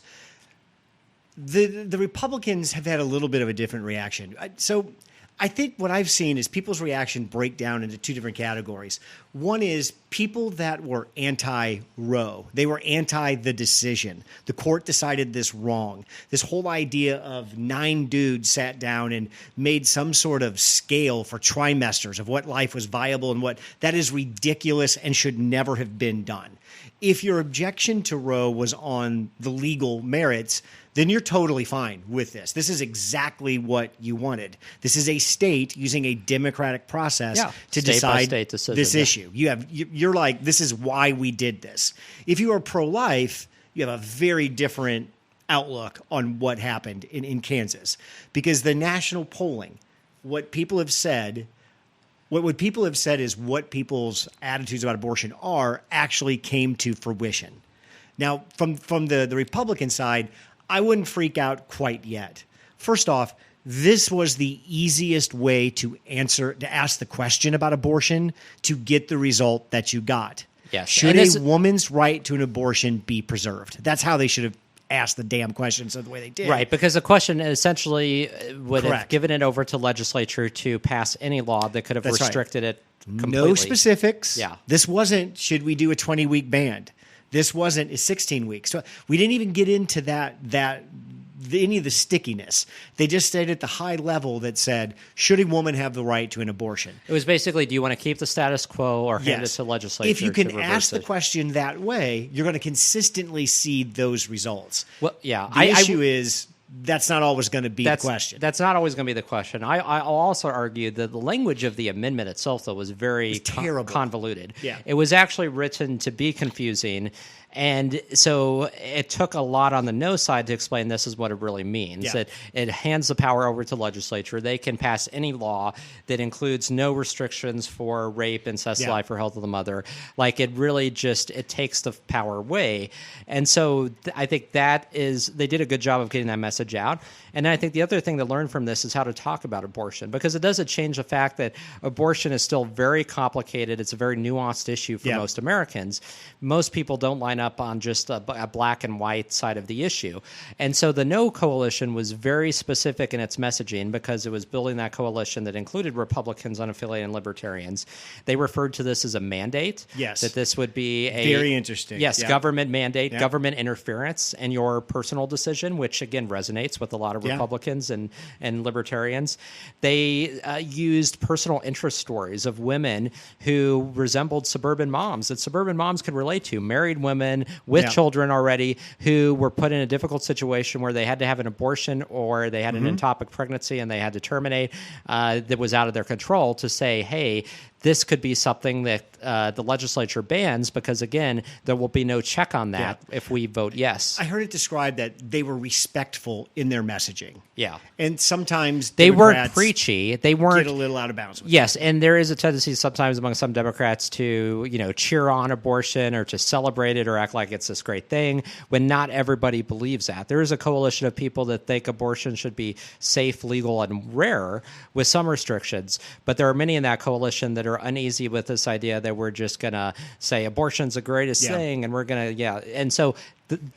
The Republicans have had a little bit of a different reaction. So I think what I've seen is people's reaction break down into 2 different categories. One is people that were anti-Roe. They were anti the decision. The court decided this wrong. This whole idea of 9 dudes sat down and made some sort of scale for trimesters of what life was viable and what that is ridiculous and should never have been done. If your objection to Roe was on the legal merits, then you're totally fine with this. This is exactly what you wanted. This is a state using a democratic process to decide this issue. You're like, this is why we did this. If you are pro-life, you have a very different outlook on what happened in Kansas, because the national polling, what people have said is what people's attitudes about abortion actually came to fruition. Now, from the Republican side, I wouldn't freak out quite yet. First off, this was the easiest way to ask the question about abortion to get the result that you got. Yes. Should a woman's right to an abortion be preserved? That's how they should have asked the damn questions the way they did. Right, because the question essentially would have given it over to legislature to pass any law that could have restricted it completely. No specifics. Yeah. This wasn't, should we do a 20-week ban? This wasn't a 16 weeks. So we didn't even get into any of the stickiness. They just stayed at the high level that said, should a woman have the right to an abortion? It was basically, do you want to keep the status quo or hand it to legislature? If you can ask the question that way, you're going to consistently see those results. Well, yeah. The issue is that's not always going to be the question. That's not always going to be the question. I'll also argue that the language of the amendment itself, though, was very convoluted. Yeah. It was actually written to be confusing. And so it took a lot on the no side to explain this is what it really means. Yeah. It hands the power over to legislature. They can pass any law that includes no restrictions for rape, incest, life, or health of the mother. Like, it really it takes the power away. And so I think they did a good job of getting that message message out. And I think the other thing to learn from this is how to talk about abortion, because it doesn't change the fact that abortion is still very complicated. It's a very nuanced issue for most Americans. Most people don't line up on just a black and white side of the issue. And so the No Coalition was very specific in its messaging because it was building that coalition that included Republicans, unaffiliated, and libertarians. They referred to this as a mandate. Yes. That this would be a... Very interesting. Yes, government mandate, government interference in your personal decision, which, again, resonates with a lot of Republicans and libertarians. They used personal interest stories of women who resembled suburban moms that suburban moms could relate to, married women with children already who were put in a difficult situation where they had to have an abortion or they had an ectopic pregnancy and they had to terminate that was out of their control, to say, hey, this could be something that the legislature bans because, again, there will be no check on that if we vote yes. I heard it described that they were respectful in their messaging. Yeah. And sometimes they Democrats weren't preachy. They weren't get a little out of bounds with Yes, and there is a tendency sometimes among some Democrats to, cheer on abortion or to celebrate it or act like it's this great thing when not everybody believes that. There is a coalition of people that think abortion should be safe, legal, and rare with some restrictions. But there are many in that coalition that are uneasy with this idea that we're just going to say abortion's the greatest thing and we're going to, And so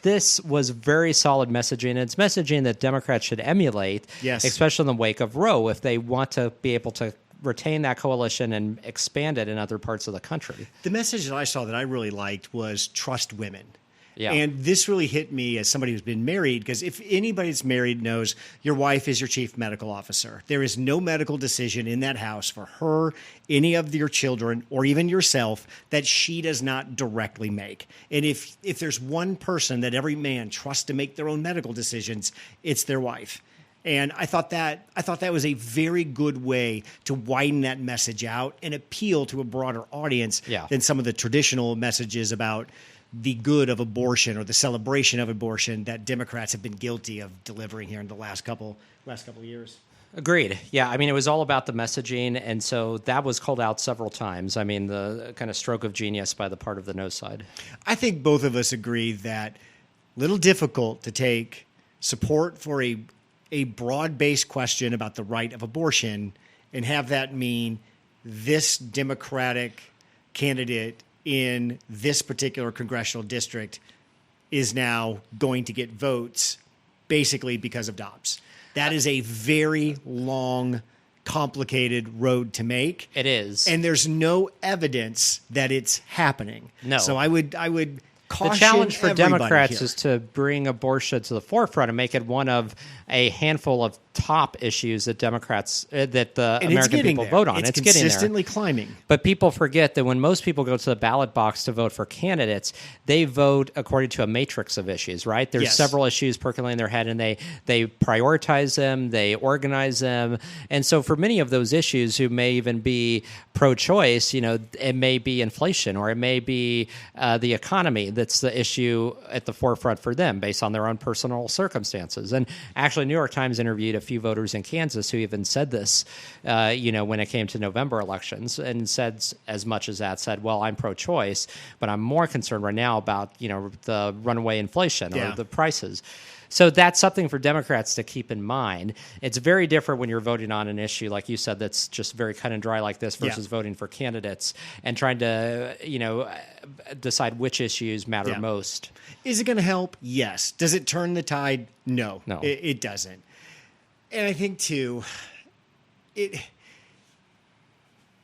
this was very solid messaging. And it's messaging that Democrats should emulate, especially in the wake of Roe, if they want to be able to retain that coalition and expand it in other parts of the country. The message that I saw that I really liked was trust women. Yeah. And this really hit me as somebody who's been married, because if anybody that's married knows your wife is your chief medical officer. There is no medical decision in that house for her, any of your children, or even yourself that she does not directly make. And if there's one person that every man trusts to make their own medical decisions, it's their wife. And I thought that was a very good way to widen that message out and appeal to a broader audience than some of the traditional messages about the good of abortion or the celebration of abortion that Democrats have been guilty of delivering here in the last couple of years. Agreed. Yeah, I mean, it was all about the messaging, and so that was called out several times. I mean, the kind of stroke of genius by the part of the no side. I think both of us agree that a little difficult to take support for a broad-based question about the right of abortion and have that mean this Democratic candidate in this particular congressional district is now going to get votes basically because of Dobbs. That is a very long, complicated road to make. It is. And there's no evidence that it's happening. No. So I would caution the challenge for Democrats here is to bring abortion to the forefront and make it one of a handful of top issues that Democrats, that the and American people vote on. It's getting there. consistently climbing. But people forget that when most people go to the ballot box to vote for candidates, they vote according to a matrix of issues, right? There's several issues percolating in their head, and they prioritize them, they organize them. And so for many of those issues who may even be pro-choice, it may be inflation or it may be the economy that's the issue at the forefront for them based on their own personal circumstances. And actually, New York Times interviewed a few voters in Kansas who even said this, when it came to November elections, and said as much as that, said, well, I'm pro-choice, but I'm more concerned right now about, the runaway inflation or the prices. So that's something for Democrats to keep in mind. It's very different when you're voting on an issue, like you said, that's just very cut and dry like this versus voting for candidates and trying to, decide which issues matter most. Is it going to help? Yes. Does it turn the tide? No. No. It doesn't. And I think, too,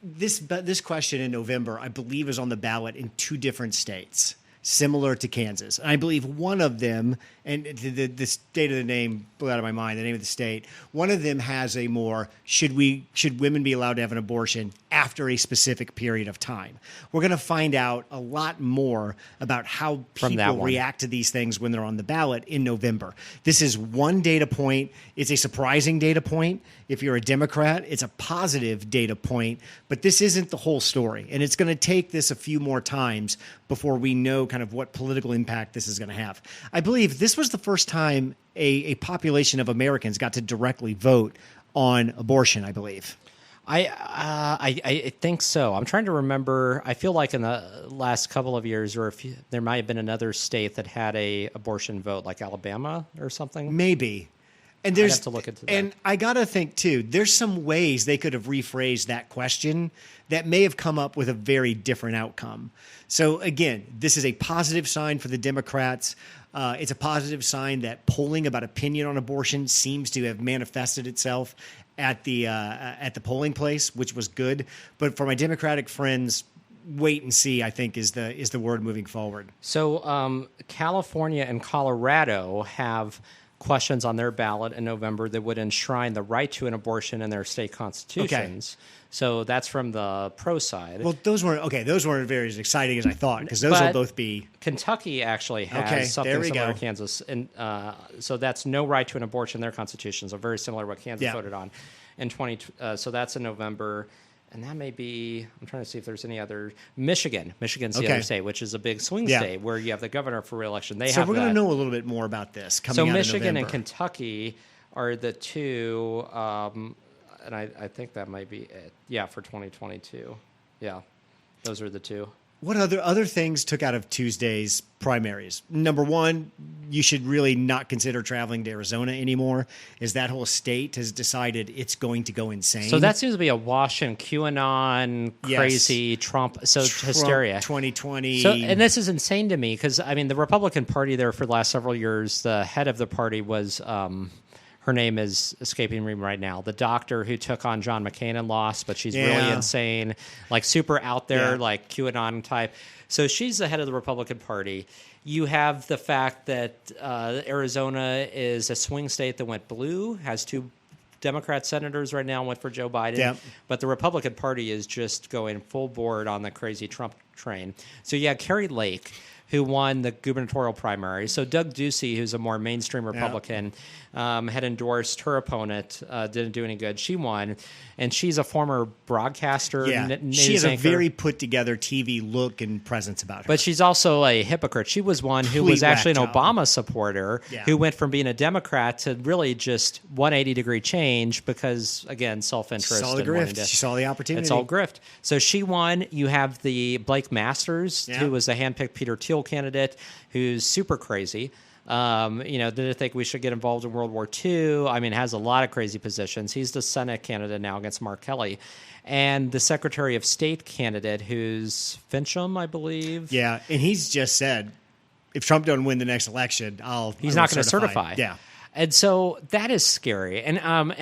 this question in November, I believe, is on the ballot in 2 different states, similar to Kansas. And I believe one of them, and the state of the name blew out of my mind, the name of the state, one of them has a more, should women be allowed to have an abortion after a specific period of time? We're going to find out a lot more about how people react to these things when they're on the ballot in November. This is one data point. It's a surprising data point. If you're a Democrat, it's a positive data point, but this isn't the whole story. And it's going to take this a few more times before we know kind of what political impact this is going to have. I believe this was the first time a population of Americans got to directly vote on abortion, I believe. I think so. I'm trying to remember. I feel like in the last couple of years, there might have been another state that had a abortion vote, like Alabama or something. Maybe. And I'd have to look into that. And I got to think, too, there's some ways they could have rephrased that question that may have come up with a very different outcome. So, again, this is a positive sign for the Democrats. It's a positive sign that polling about opinion on abortion seems to have manifested itself at the polling place, which was good. But for my Democratic friends, wait and see, I think, is the word moving forward. So California and Colorado have questions on their ballot in November that would enshrine the right to an abortion in their state constitutions. Okay. So that's from the pro side. Well, those weren't very as exciting as I thought, because those will both be. Kentucky actually has something similar to Kansas, and so that's no right to an abortion in their constitution. So very similar to what Kansas voted on in 20. So that's in November. And that may be, I'm trying to see if there's any other. Michigan's the other state, which is a big swing state where you have the governor for re-election. So we're going to know a little bit more about this coming out of Michigan November. and Kentucky are the two, and I think that might be it. Yeah, for 2022. Yeah, those are the two. What other things took out of Tuesday's primaries? Number one, you should really not consider traveling to Arizona anymore, as that whole state has decided it's going to go insane. So that seems to be a wash in QAnon, crazy Trump hysteria. 2020. So, and this is insane to me because, I mean, the Republican Party there for the last several years, the head of the party was... her name is escaping me right now. The doctor who took on John McCain and lost, but she's really insane, like super out there, like QAnon type. So she's the head of the Republican Party. You have the fact that Arizona is a swing state that went blue, has two Democrat senators right now, went for Joe Biden. But the Republican Party is just going full board on the crazy Trump train. So you have Carrie Lake, who won the gubernatorial primary. So Doug Ducey, who's a more mainstream Republican, had endorsed her opponent, didn't do any good. She won, and she's a former broadcaster. News she has anchor. A very put-together TV look and presence about her. But she's also a hypocrite. She was one who was actually an Obama supporter who went from being a Democrat to really just 180-degree change because, again, self-interest. She saw the grift. She saw the opportunity. It's all grift. So she won. You have the Blake Masters, who was a handpicked Peter Thiel candidate, who's super crazy. Didn't think we should get involved in World War II. I mean, has a lot of crazy positions. He's the Senate candidate now against Mark Kelly. And the Secretary of State candidate, who's Fincham, I believe. Yeah, and he's just said, if Trump don't win the next election, he's not going to certify. Yeah. And so that is scary. And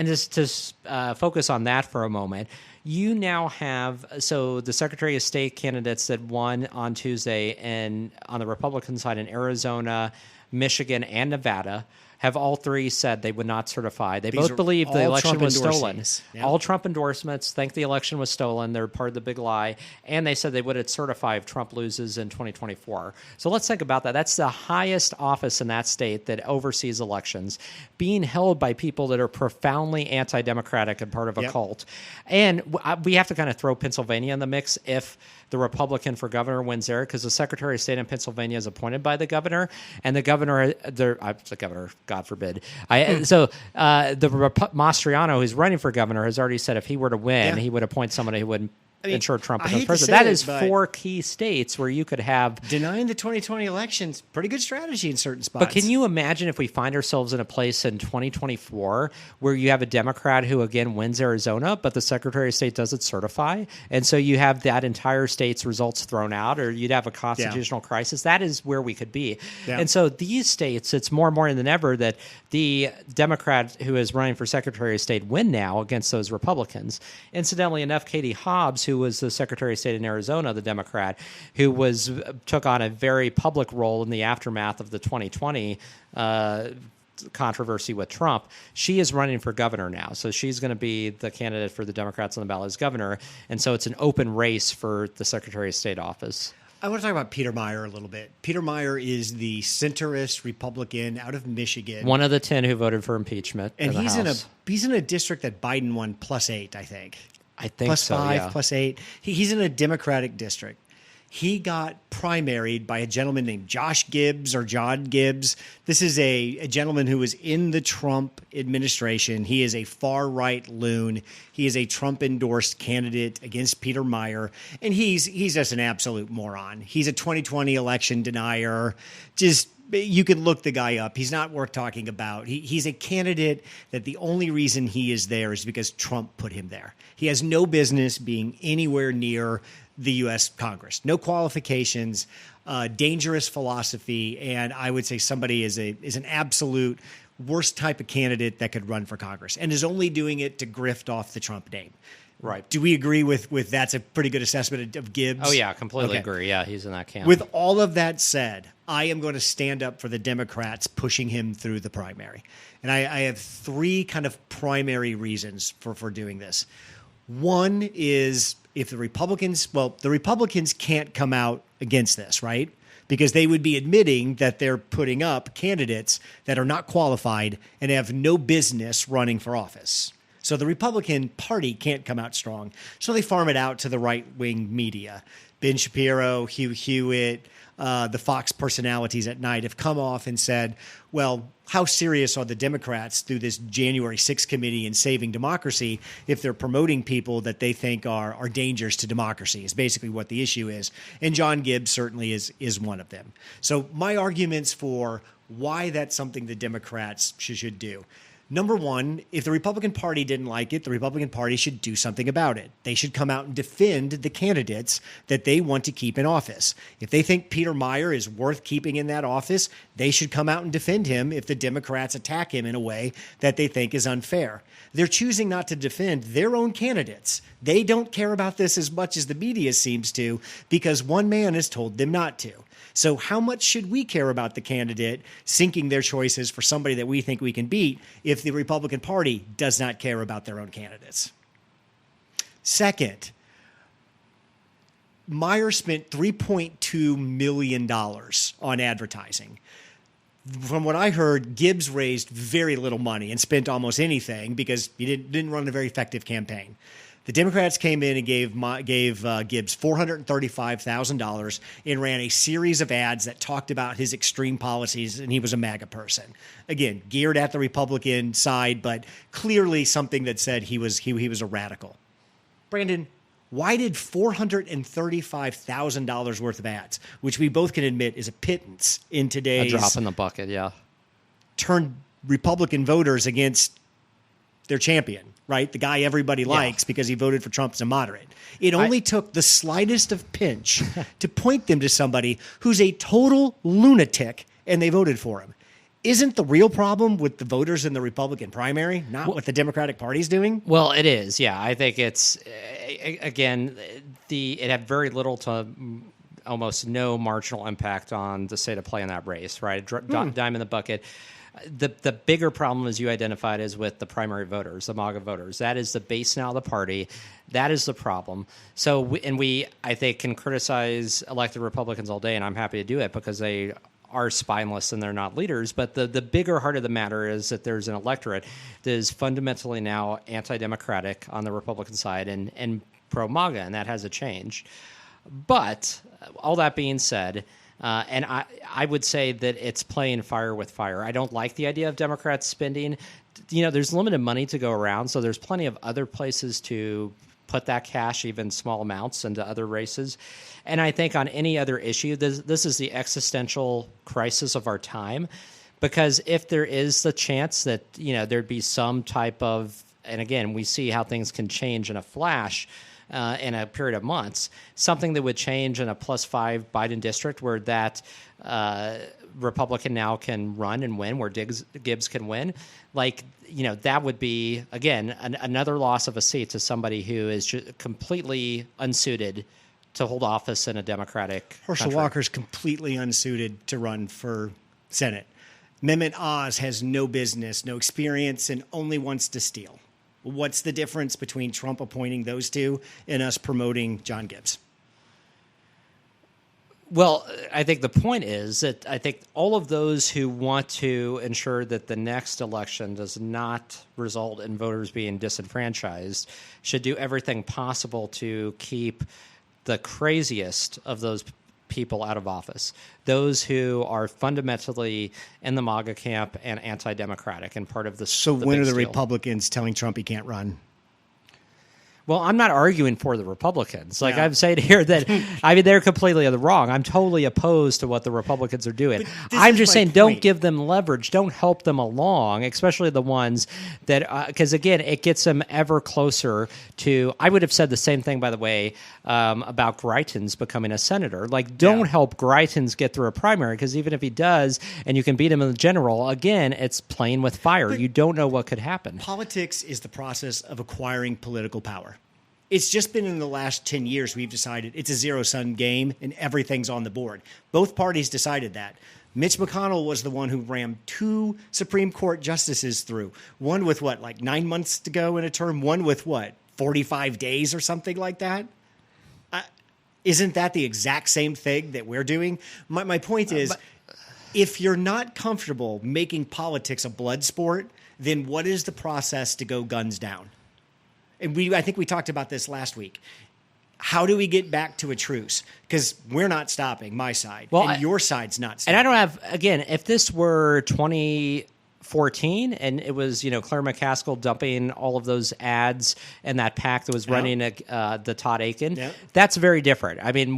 just to focus on that for a moment, you now have the Secretary of State candidates that won on Tuesday and on the Republican side in Arizona, Michigan, and Nevada have all three said they would not certify. They both believe the election was stolen. Yeah. All Trump endorsements think the election was stolen. They're part of the big lie. And they said they wouldn't certify if Trump loses in 2024. So let's think about that. That's the highest office in that state that oversees elections, being held by people that are profoundly anti-democratic and part of a cult. And we have to kind of throw Pennsylvania in the mix if the Republican for governor wins there, because the Secretary of State in Pennsylvania is appointed by the governor, and the governor, God forbid. Mastriano, who's running for governor, has already said if he were to win, he would appoint somebody who would ensure Trump becomes president. That is four key states where you could have... Denying the 2020 elections, pretty good strategy in certain spots. But can you imagine if we find ourselves in a place in 2024 where you have a Democrat who, again, wins Arizona, but the Secretary of State doesn't certify? And so you have that entire state's results thrown out, or you'd have a constitutional crisis. That is where we could be. Yeah. And so these states, it's more and more than ever that the Democrat who is running for Secretary of State win now against those Republicans. Incidentally enough, Katie Hobbs, who was the Secretary of State in Arizona, the Democrat, who took on a very public role in the aftermath of the 2020 controversy with Trump, she is running for governor now. So she's going to be the candidate for the Democrats on the ballot as governor. And so it's an open race for the Secretary of State office. I want to talk about Peter Meijer a little bit. Peter Meijer is the centrist Republican out of Michigan. One of the 10 who voted for impeachment. And he's in a district that Biden won +8, I think. I think so, +5, +8. He's in a Democratic district. He got primaried by a gentleman named Josh Gibbs or John Gibbs. This is a gentleman who was in the Trump administration. He is a far-right loon. He is a Trump-endorsed candidate against Peter Meijer, and he's just an absolute moron. He's a 2020 election denier. Just you can look the guy up. He's not worth talking about. He's a candidate that the only reason he is there is because Trump put him there. He has no business being anywhere near the U.S. Congress. No qualifications, dangerous philosophy, and I would say somebody is an absolute worst type of candidate that could run for Congress and is only doing it to grift off the Trump name. Right. Do we agree with that's a pretty good assessment of Gibbs? Oh, yeah, completely Okay. agree. Yeah, he's in that camp. With all of that said, I am going to stand up for the Democrats pushing him through the primary. And I have three kind of primary reasons for doing this. One is if the Republicans can't come out against this, right? Because they would be admitting that they're putting up candidates that are not qualified and have no business running for office. So the Republican Party can't come out strong. So they farm it out to the right-wing media. Ben Shapiro, Hugh Hewitt, the Fox personalities at night have come off and said, well, how serious are the Democrats through this January 6th committee in saving democracy if they're promoting people that they think are dangers to democracy is basically what the issue is. And John Gibbs certainly is one of them. So my arguments for why that's something the Democrats should do. Number one, if the Republican Party didn't like it, the Republican Party should do something about it. They should come out and defend the candidates that they want to keep in office. If they think Peter Meyer is worth keeping in that office, they should come out and defend him if the Democrats attack him in a way that they think is unfair. They're choosing not to defend their own candidates. They don't care about this as much as the media seems to because one man has told them not to. So how much should we care about the candidate sinking their choices for somebody that we think we can beat if the Republican Party does not care about their own candidates? Second, Meyer spent $3.2 million on advertising. From what I heard, Gibbs raised very little money and spent almost anything because he didn't run a very effective campaign. The Democrats came in and gave Gibbs $435,000 and ran a series of ads that talked about his extreme policies, and he was a MAGA person. Again, geared at the Republican side, but clearly something that said he was a radical. Brandon, why did $435,000 worth of ads, which we both can admit is a pittance in today's... A drop in the bucket, yeah. Turn Republican voters against their champion, right? The guy everybody likes because he voted for Trump as a moderate. It only took the slightest of pinch to point them to somebody who's a total lunatic and they voted for him. Isn't the real problem with the voters in the Republican primary, not what the Democratic Party's doing? Well, it is, yeah. I think it's, again, it had very little to almost no marginal impact on the state of play in that race, right? Dime in the bucket. The bigger problem, as you identified, is with the primary voters, the MAGA voters. That is the base now of the party. That is the problem. So, we I think, can criticize elected Republicans all day, and I'm happy to do it because they are spineless and they're not leaders. But the bigger heart of the matter is that there's an electorate that is fundamentally now anti-democratic on the Republican side and pro-MAGA, and that has a change. But all that being said, and I would say that it's playing fire with fire. I don't like the idea of Democrats spending. There's limited money to go around, so there's plenty of other places to put that cash, even small amounts, into other races. And I think on any other issue, this is the existential crisis of our time, because if there is the chance that there'd be some type of, and again, we see how things can change in a flash, in a period of months, something that would change in a +5 Biden district where that Republican now can run and win, where Gibbs can win, that would be, again, another loss of a seat to somebody who is completely unsuited to hold office in a Democratic Herschel country. Walker's completely unsuited to run for Senate. Mehmet Oz has no business, no experience, and only wants to steal. What's the difference between Trump appointing those two and us promoting John Gibbs? Well, I think the point is that I think all of those who want to ensure that the next election does not result in voters being disenfranchised should do everything possible to keep the craziest of those people out of office, those who are fundamentally in the MAGA camp and anti-democratic and part of the So the when big are the steal. Republicans telling Trump he can't run? Well, I'm not arguing for the Republicans. Like I'm saying here that, I mean, they're completely in the wrong. I'm totally opposed to what the Republicans are doing. I'm just saying don't give them leverage. Don't help them along, especially the ones that, because again, it gets them ever closer to, I would have said the same thing, by the way, about Greitens becoming a senator. Like, don't help Greitens get through a primary, because even if he does and you can beat him in the general, again, it's playing with fire. But you don't know what could happen. Politics is the process of acquiring political power. It's just been in the last 10 years we've decided it's a zero-sum game and everything's on the board. Both parties decided that. Mitch McConnell was the one who rammed 2 Supreme Court justices through. One with, 9 months to go in a term? One with, 45 days or something like that? Isn't that the exact same thing that we're doing? My point is, if you're not comfortable making politics a blood sport, then what is the process to go guns down? And I think we talked about this last week. How do we get back to a truce? Because we're not stopping, my side, and your side's not stopping. And I don't have, again, if this were 2014 and it was, Claire McCaskill dumping all of those ads and that PAC that was running the Todd Akin, that's very different. I mean,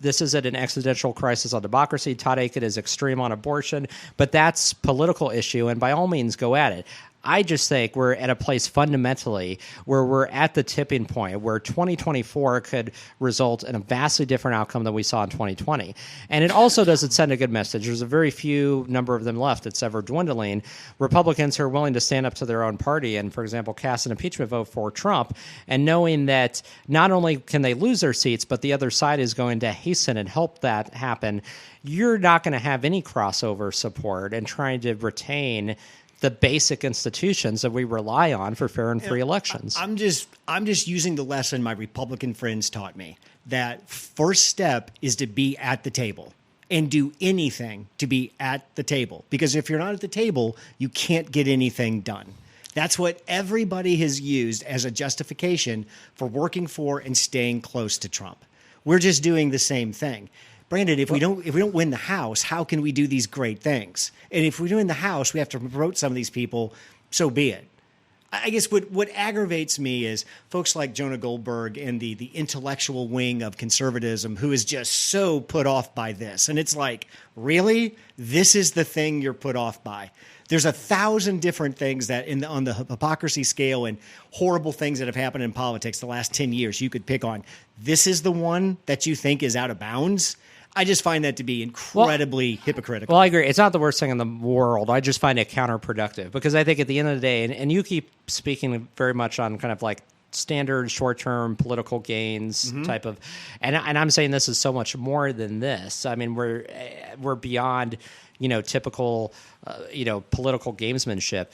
this isn't an existential crisis on democracy. Todd Akin is extreme on abortion, but that's political issue, and by all means, go at it. I just think we're at a place fundamentally where we're at the tipping point where 2024 could result in a vastly different outcome than we saw in 2020. And it also doesn't send a good message. There's a very few number of them left. It's ever dwindling. Republicans who are willing to stand up to their own party and, for example, cast an impeachment vote for Trump, and knowing that not only can they lose their seats, but the other side is going to hasten and help that happen. You're not going to have any crossover support and trying to retain the basic institutions that we rely on for fair and free elections. I'm just using the lesson my Republican friends taught me, that first step is to be at the table and do anything to be at the table. Because if you're not at the table, you can't get anything done. That's what everybody has used as a justification for working for and staying close to Trump. We're just doing the same thing. Brandon, if we don't win the House, how can we do these great things? And if we win the House, we have to promote some of these people, so be it. I guess what aggravates me is folks like Jonah Goldberg and the intellectual wing of conservatism who is just so put off by this. And it's like, really? This is the thing you're put off by? There's 1,000 different things that on the hypocrisy scale and horrible things that have happened in politics the last 10 years you could pick on. This is the one that you think is out of bounds? I just find that to be incredibly hypocritical. Well, I agree. It's not the worst thing in the world. I just find it counterproductive because I think at the end of the day, and you keep speaking very much on kind of like standard short-term political gains type of, and I'm saying this is so much more than this. I mean, we're beyond, typical, political gamesmanship.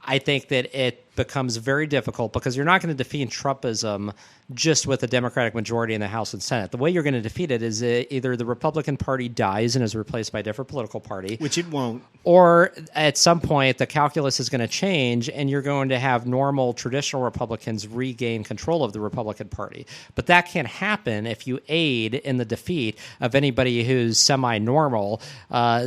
I think that it becomes very difficult because you're not going to defeat Trumpism just with a Democratic majority in the House and Senate. The way you're going to defeat it is either the Republican Party dies and is replaced by a different political party. Which it won't. Or at some point, the calculus is going to change and you're going to have normal, traditional Republicans regain control of the Republican Party. But that can't happen if you aid in the defeat of anybody who's semi-normal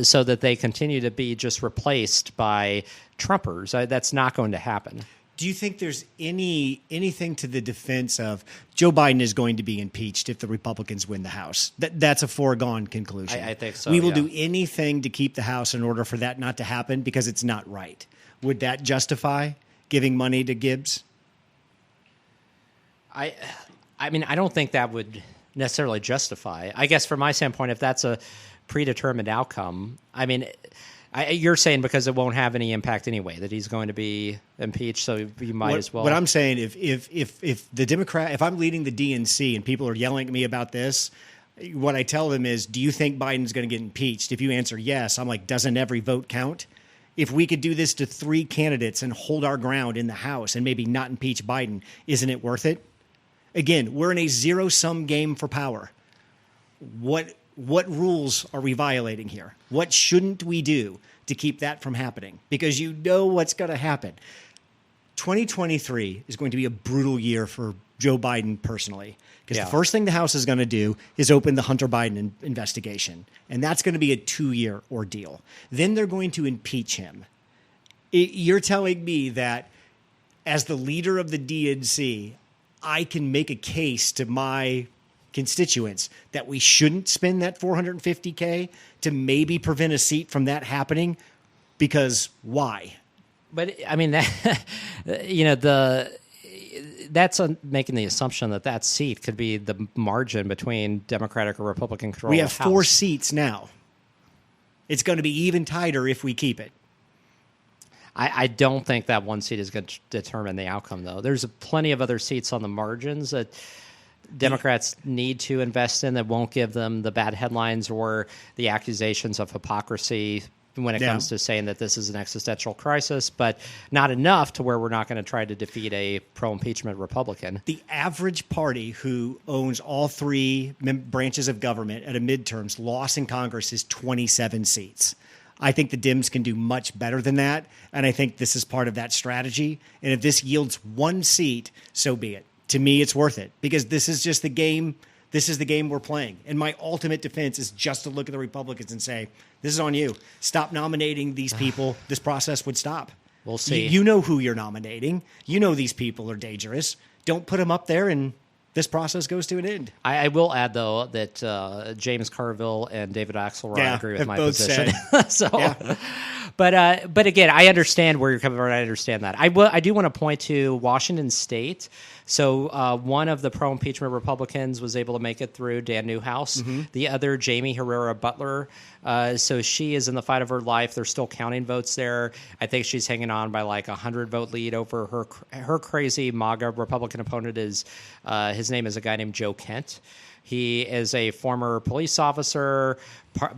so that they continue to be just replaced by Trumpers. That's not going to happen. Do you think there's anything to the defense of Joe Biden is going to be impeached if the Republicans win the House? That's a foregone conclusion. I think so. We will do anything to keep the House in order for that not to happen because it's not right. Would that justify giving money to Gibbs? I mean, I don't think that would necessarily justify. I guess from my standpoint, if that's a predetermined outcome, I mean, you're saying because it won't have any impact anyway, that he's going to be impeached, so you might as well. What I'm saying, if the Democrat, if I'm leading the DNC and people are yelling at me about this, what I tell them is, do you think Biden's going to get impeached? If you answer yes, I'm like, doesn't every vote count? If we could do this to 3 candidates and hold our ground in the House and maybe not impeach Biden, isn't it worth it? Again, we're in a zero-sum game for power. What rules are we violating here? What shouldn't we do to keep that from happening? Because you know what's going to happen. 2023 is going to be a brutal year for Joe Biden personally. Because the first thing the House is going to do is open the Hunter Biden investigation. And that's going to be a 2-year ordeal. Then they're going to impeach him. You're telling me that as the leader of the DNC, I can make a case to my constituents that we shouldn't spend that $450K to maybe prevent a seat from that happening, because why? But I mean, that, that's making the assumption that seat could be the margin between Democratic or Republican control. We have of the House. 4 seats now. It's going to be even tighter if we keep it. I don't think that one seat is going to determine the outcome, though. There's plenty of other seats on the margins that Democrats need to invest in that won't give them the bad headlines or the accusations of hypocrisy when it comes to saying that this is an existential crisis, but not enough to where we're not going to try to defeat a pro-impeachment Republican. The average party who owns all 3 branches of government at a midterms loss in Congress is 27 seats. I think the Dems can do much better than that, and I think this is part of that strategy. And if this yields 1 seat, so be it. To me, it's worth it, because this is just the game. This is the game we're playing. And my ultimate defense is just to look at the Republicans and say, this is on you. Stop nominating these people. This process would stop. We'll see. You know who you're nominating. You know these people are dangerous. Don't put them up there, and this process goes to an end. I will add, though, that James Carville and David Axelrod agree with my both position. Yeah. But again, I understand where you're coming from. I understand that. I do want to point to Washington State. So one of the pro-impeachment Republicans was able to make it through, Dan Newhouse. Mm-hmm. The other, Jamie Herrera Butler. So she is in the fight of her life. They're still counting votes there. I think she's hanging on by like 100-vote lead over her crazy MAGA Republican opponent. His name is a guy named Joe Kent. He is a former police officer,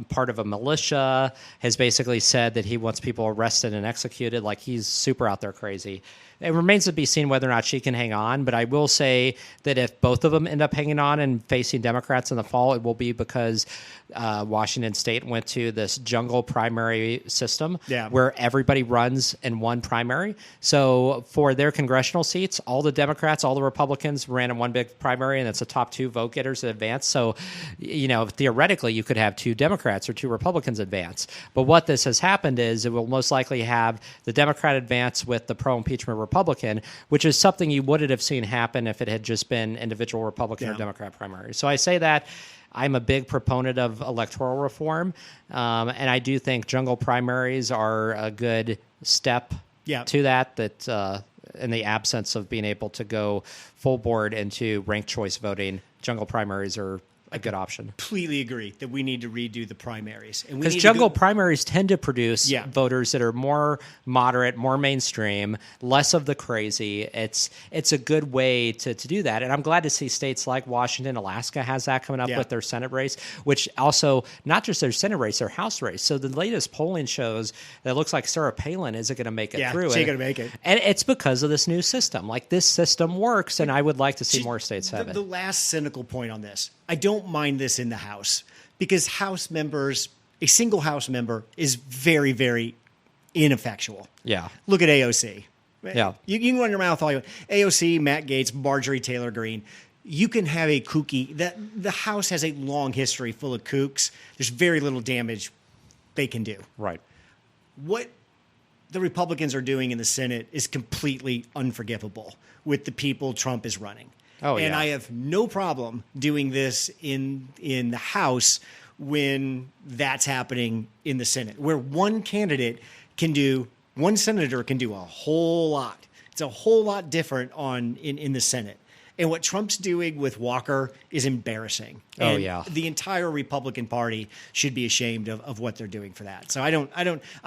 part of a militia, has basically said that he wants people arrested and executed. Like, he's super out there crazy. It remains to be seen whether or not she can hang on, but I will say that if both of them end up hanging on and facing Democrats in the fall, it will be because Washington State went to this jungle primary system where everybody runs in one primary. So for their congressional seats, all the Democrats, all the Republicans ran in one big primary, and it's the top 2 vote getters that advance. So, theoretically, you could have 2 Democrats or 2 Republicans advance. But what this has happened is it will most likely have the Democrat advance with the pro-impeachment Republican, which is something you wouldn't have seen happen if it had just been individual Republican or Democrat primaries. So I say that I'm a big proponent of electoral reform, and I do think jungle primaries are a good step to that in the absence of being able to go full board into ranked choice voting, jungle primaries are a good option. Completely agree that we need to redo the primaries. Because jungle primaries tend to produce voters that are more moderate, more mainstream, less of the crazy. It's a good way to do that. And I'm glad to see states like Washington, Alaska has that coming up with their Senate race, which also, not just their Senate race, their House race. So the latest polling shows that it looks like Sarah Palin isn't going to make it through. She's going to make it. And it's because of this new system. Like, this system works, and I would like to see more states have it. The last cynical point on this, I don't mind this in the House, because House members, a single House member is very, very ineffectual. Yeah. Look at AOC. Yeah. You can run your mouth all you want. AOC, Matt Gaetz, Marjorie Taylor Greene. You can have a kooky. The House has a long history full of kooks. There's very little damage they can do. Right. What the Republicans are doing in the Senate is completely unforgivable with the people Trump is running. And I have no problem doing this in the House when that's happening in the Senate, where one senator can do a whole lot. It's a whole lot different in the Senate. And what Trump's doing with Walker is embarrassing. And the entire Republican Party should be ashamed of what they're doing for that. So I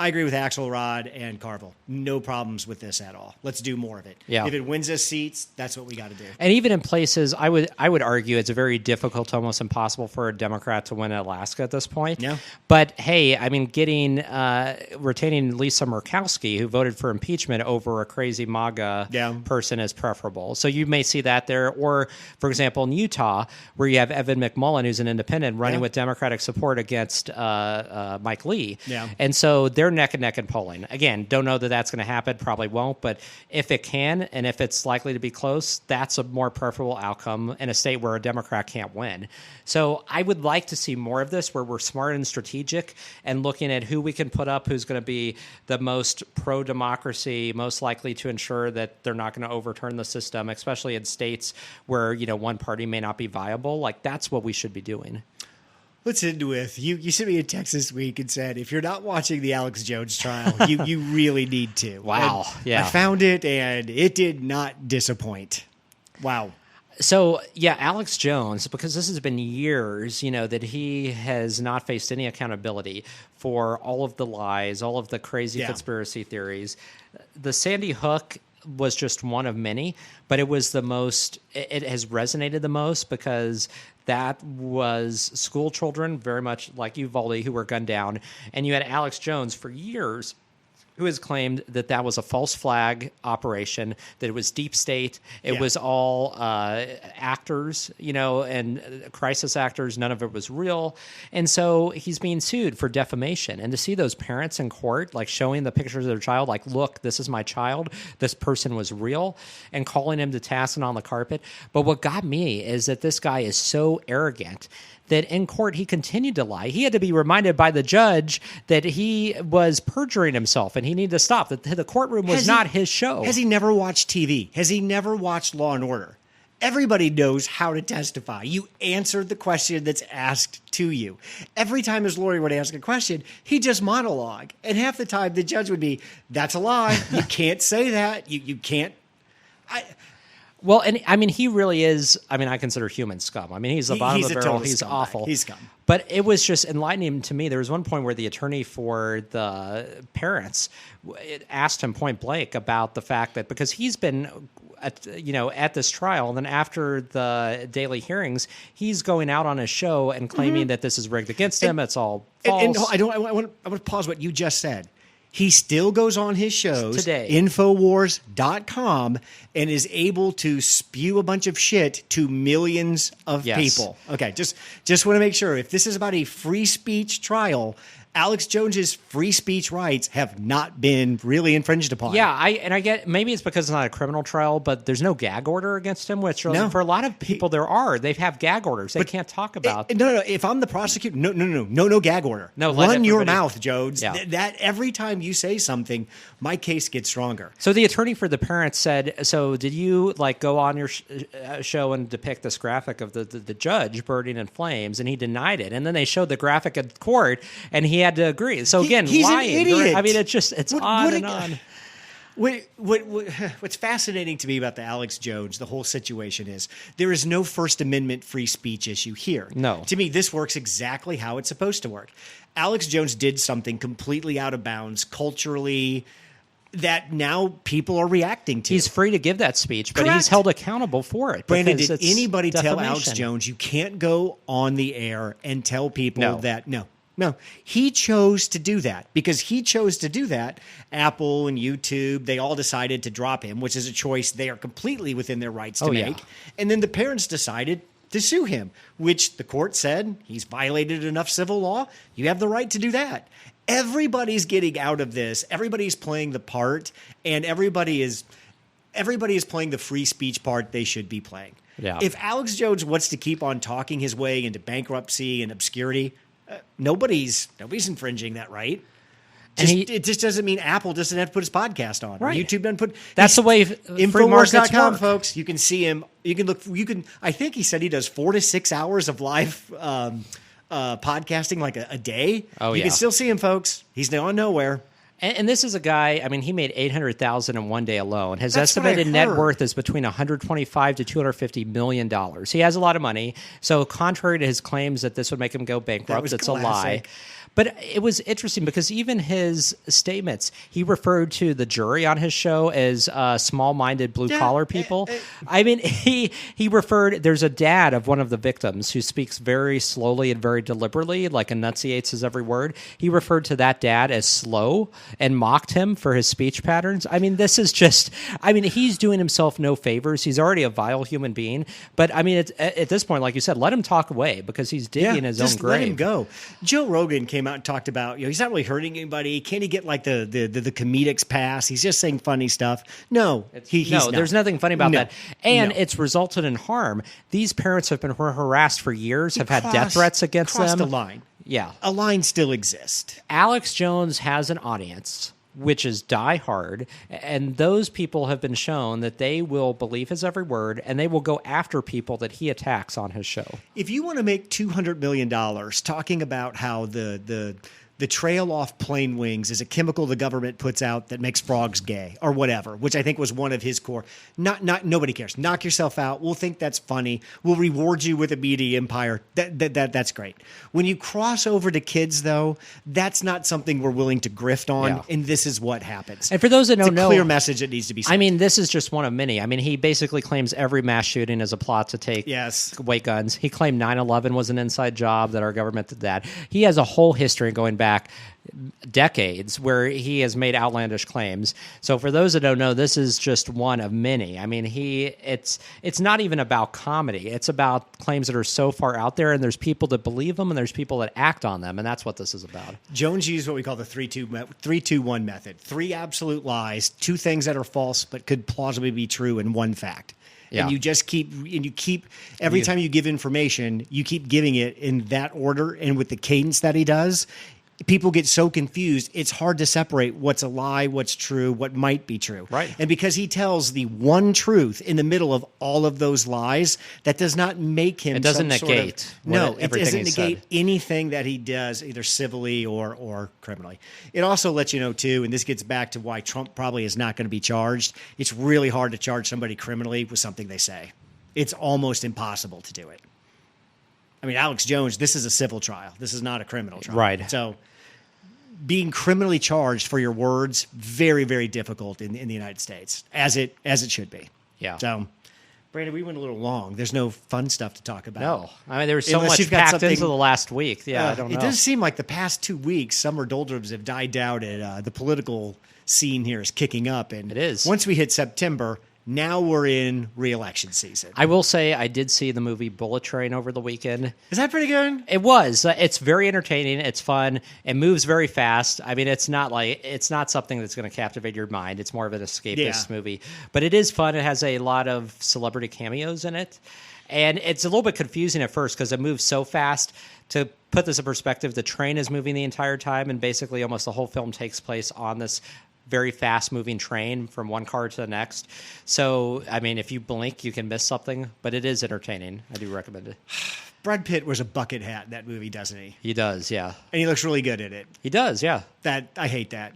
agree with Axelrod and Carville. No problems with this at all. Let's do more of it. Yeah. If it wins us seats, that's what we got to do. And even in places, I would argue it's very difficult, almost impossible for a Democrat to win Alaska at this point. Yeah. But hey, I mean, retaining Lisa Murkowski, who voted for impeachment over a crazy MAGA person, is preferable. So you may see that there. Or, for example, in Utah, where you have Evan McMullin, who's an independent, running with Democratic support against Mike Lee. Yeah. And so they're neck and neck in polling. Again, don't know that that's going to happen, probably won't. But if it can, and if it's likely to be close, that's a more preferable outcome in a state where a Democrat can't win. So I would like to see more of this, where we're smart and strategic and looking at who we can put up, who's going to be the most pro-democracy, most likely to ensure that they're not going to overturn the system, especially in states states where, one party may not be viable. Like, that's what we should be doing. Let's end with, you sent me a text this week and said, if you're not watching the Alex Jones trial, you really need to. Wow. And yeah. I found it, and it did not disappoint. Wow. So, Alex Jones, because this has been years, that he has not faced any accountability for all of the lies, all of the crazy conspiracy theories. The Sandy Hook was just one of many, but it was it has resonated the most because that was school children, very much like Uvalde, who were gunned down. And you had Alex Jones for years, who has claimed that that was a false flag operation, that it was deep state. It was all actors, and crisis actors. None of it was real. And so he's being sued for defamation. And to see those parents in court, like showing the pictures of their child, like, look, this is my child. This person was real, and calling him to task and on the carpet. But what got me is that this guy is so arrogant that in court he continued to lie. He had to be reminded by the judge that he was perjuring himself and he needed to stop. That the courtroom was not his show. Has he never watched TV? Has he never watched Law and Order? Everybody knows how to testify. You answer the question that's asked to you. Every time his lawyer would ask a question, he'd just monologue. And half the time the judge would be, that's a lie. You can't say that. You can't. Well, and I mean, he really is. I mean, I consider human scum. I mean, he's the bottom of the barrel. He's awful. He's scum. But it was just enlightening to me. There was one point where the attorney for the parents asked him point blank about the fact that because he's been, at this trial, and then after the daily hearings, he's going out on his show and claiming that this is rigged against him. It's all false. And I want to pause what you just said. He still goes on his shows, today, Infowars.com, and is able to spew a bunch of shit to millions of people. Okay, just want to make sure, if this is about a free speech trial, Alex Jones's free speech rights have not been really infringed upon. Yeah, I get, maybe it's because it's not a criminal trial, but there's no gag order against him, which for a lot of people there are. They have gag orders. They can't talk about. No. If I'm the prosecutor, no gag order. No, run your mouth, Jones. Yeah. That every time you say something, my case gets stronger. So the attorney for the parents said, so did you go on your show and depict this graphic of the judge burning in flames? And he denied it. And then they showed the graphic at court, and he had to agree. So again, he's lying. An idiot. I mean, it's on and on. What's fascinating to me about the Alex Jones, the whole situation is there is no First Amendment free speech issue here. No. To me, this works exactly how it's supposed to work. Alex Jones did something completely out of bounds culturally that now people are reacting to. He's free to give that speech, but Correct. he's held accountable for it. Brandon, did anybody tell Alex Jones you can't go on the air and tell people that? No, he chose to do that. Because he chose to do that, Apple and YouTube, they all decided to drop him, which is a choice they are completely within their rights to make. And then the parents decided to sue him, which the court said he's violated enough civil law. You have the right to do that. Everybody's getting out of this. Everybody's playing the part, and everybody is playing the free speech part they should be playing. Yeah. If Alex Jones wants to keep on talking his way into bankruptcy and obscurity, nobody's infringing that right. It just doesn't mean Apple doesn't have to put his podcast on. Right. YouTube doesn't put. That's the way Infowars.com, folks. You can see him. You can look. I think he said he does 4 to 6 hours of live podcasting like a day. You can still see him, folks. He's on nowhere. And this is a guy, I mean, he made $800,000 in one day alone. His That's estimated net worth is between $125 to $250 million. He has a lot of money. So contrary to his claims that this would make him go bankrupt, it's classic. a lie. But it was interesting because even his statements, he referred to the jury on his show as small-minded blue-collar people. I mean, he referred, there's a dad of one of the victims who speaks very slowly and very deliberately, like enunciates his every word. He referred to that dad as slow and mocked him for his speech patterns. I mean, this is just, he's doing himself no favors. He's already a vile human being. But, I mean, at this point, like you said, let him talk away because he's digging his own grave. Let him go. Joe Rogan came out and talked about, he's not really hurting anybody. Can he get like the comedics pass? He's just saying funny stuff. No, he's not. There's nothing funny about that. And it's resulted in harm. These parents have been harassed for years, have had death threats against them. Crossed the line. Yeah. A line still exists. Alex Jones has an audience. which is Die Hard, and those people have been shown that they will believe his every word, and they will go after people that he attacks on his show. If you want to make $200 million talking about how the trail off plane wings is a chemical the government puts out that makes frogs gay or whatever, which I think was one of his core. Nobody cares. Knock yourself out. We'll think that's funny. We'll reward you with a media empire. That's great. When you cross over to kids, though, that's not something we're willing to grift on, Yeah. and this is what happens. And for those that it's don't know, a clear message that needs to be sent. I mean, this is just one of many. I mean, he basically claims every mass shooting is a plot to take weight guns. He claimed 9/11 was an inside job, that our government did that. He has a whole history going back decades where he has made outlandish claims. So for those that don't know, this is just one of many. I mean, it's not even about comedy. It's about claims that are so far out there, and there's people that believe them, and there's people that act on them, and that's what this is about. Jones used what we call the 3-2-1 method. 3 absolute lies, 2 things that are false but could plausibly be true, and 1 fact. Yeah. And you just keep every time you give information, you keep giving it in that order, and with the cadence that he does, people get so confused, it's hard to separate what's a lie, what's true, what might be true. Right. And because he tells the one truth in the middle of all of those lies, that does not make him. It doesn't some negate. Sort of, it doesn't negate said. anything that he does, either civilly or criminally. It also lets you know, too, and this gets back to why Trump probably is not going to be charged. It's really hard to charge somebody criminally with something they say. It's almost impossible to do it. I mean, Alex Jones, this is a civil trial. This is not a criminal trial. Right. So being criminally charged for your words, very, very difficult in the United States, as it should be. Yeah. So, Brandon, we went a little long. There's no fun stuff to talk about. No. I mean, there was so Unless much you've got packed something- into the last week. Yeah, I don't know. It does seem like the past 2 weeks, summer doldrums have died down, and the political scene here is kicking up. And It is. Once we hit September, now we're in re-election season. I will say I did see the movie Bullet Train over the weekend. Is that pretty good? It was. It's very entertaining. It's fun. It moves very fast. I mean, it's not something that's going to captivate your mind. It's more of an escapist movie. But it is fun. It has a lot of celebrity cameos in it. And it's a little bit confusing at first because it moves so fast. To put this in perspective, the train is moving the entire time, and basically almost the whole film takes place on this very fast-moving train from one car to the next. So, I mean, if you blink, you can miss something, but it is entertaining. I do recommend it. Brad Pitt wears a bucket hat in that movie, doesn't he? He does, yeah. And he looks really good in it. He does, yeah. I hate that.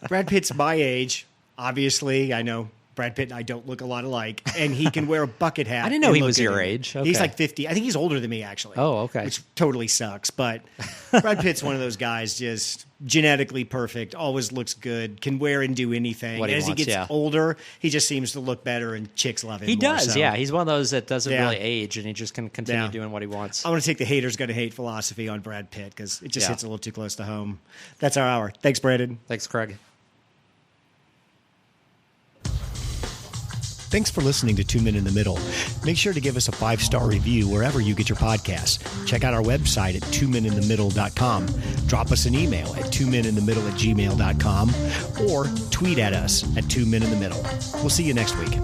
Brad Pitt's my age, obviously. I know Brad Pitt and I don't look a lot alike, and he can wear a bucket hat. I didn't know and he look was good your in it. age. He's Okay. like 50. I think he's older than me, actually. Oh, okay. Which totally sucks. But Brad Pitt's one of those guys, just genetically perfect, always looks good, can wear and do anything. What he As wants, he gets yeah. older, he just seems to look better, and chicks love him He more, does, so. yeah. He's one of those that doesn't Yeah. really age, and he just can continue Yeah. doing what he wants. I'm going to take the haters going to hate philosophy on Brad Pitt because it just Yeah. hits a little too close to home. That's our hour. Thanks, Brandon. Thanks, Craig. Thanks for listening to 2 Men in the Middle. Make sure to give us a 5-star review wherever you get your podcasts. Check out our website at 2meninthemiddle.com. Drop us an email at 2meninthemiddle@gmail.com or tweet at us at 2 Men in the Middle. We'll see you next week.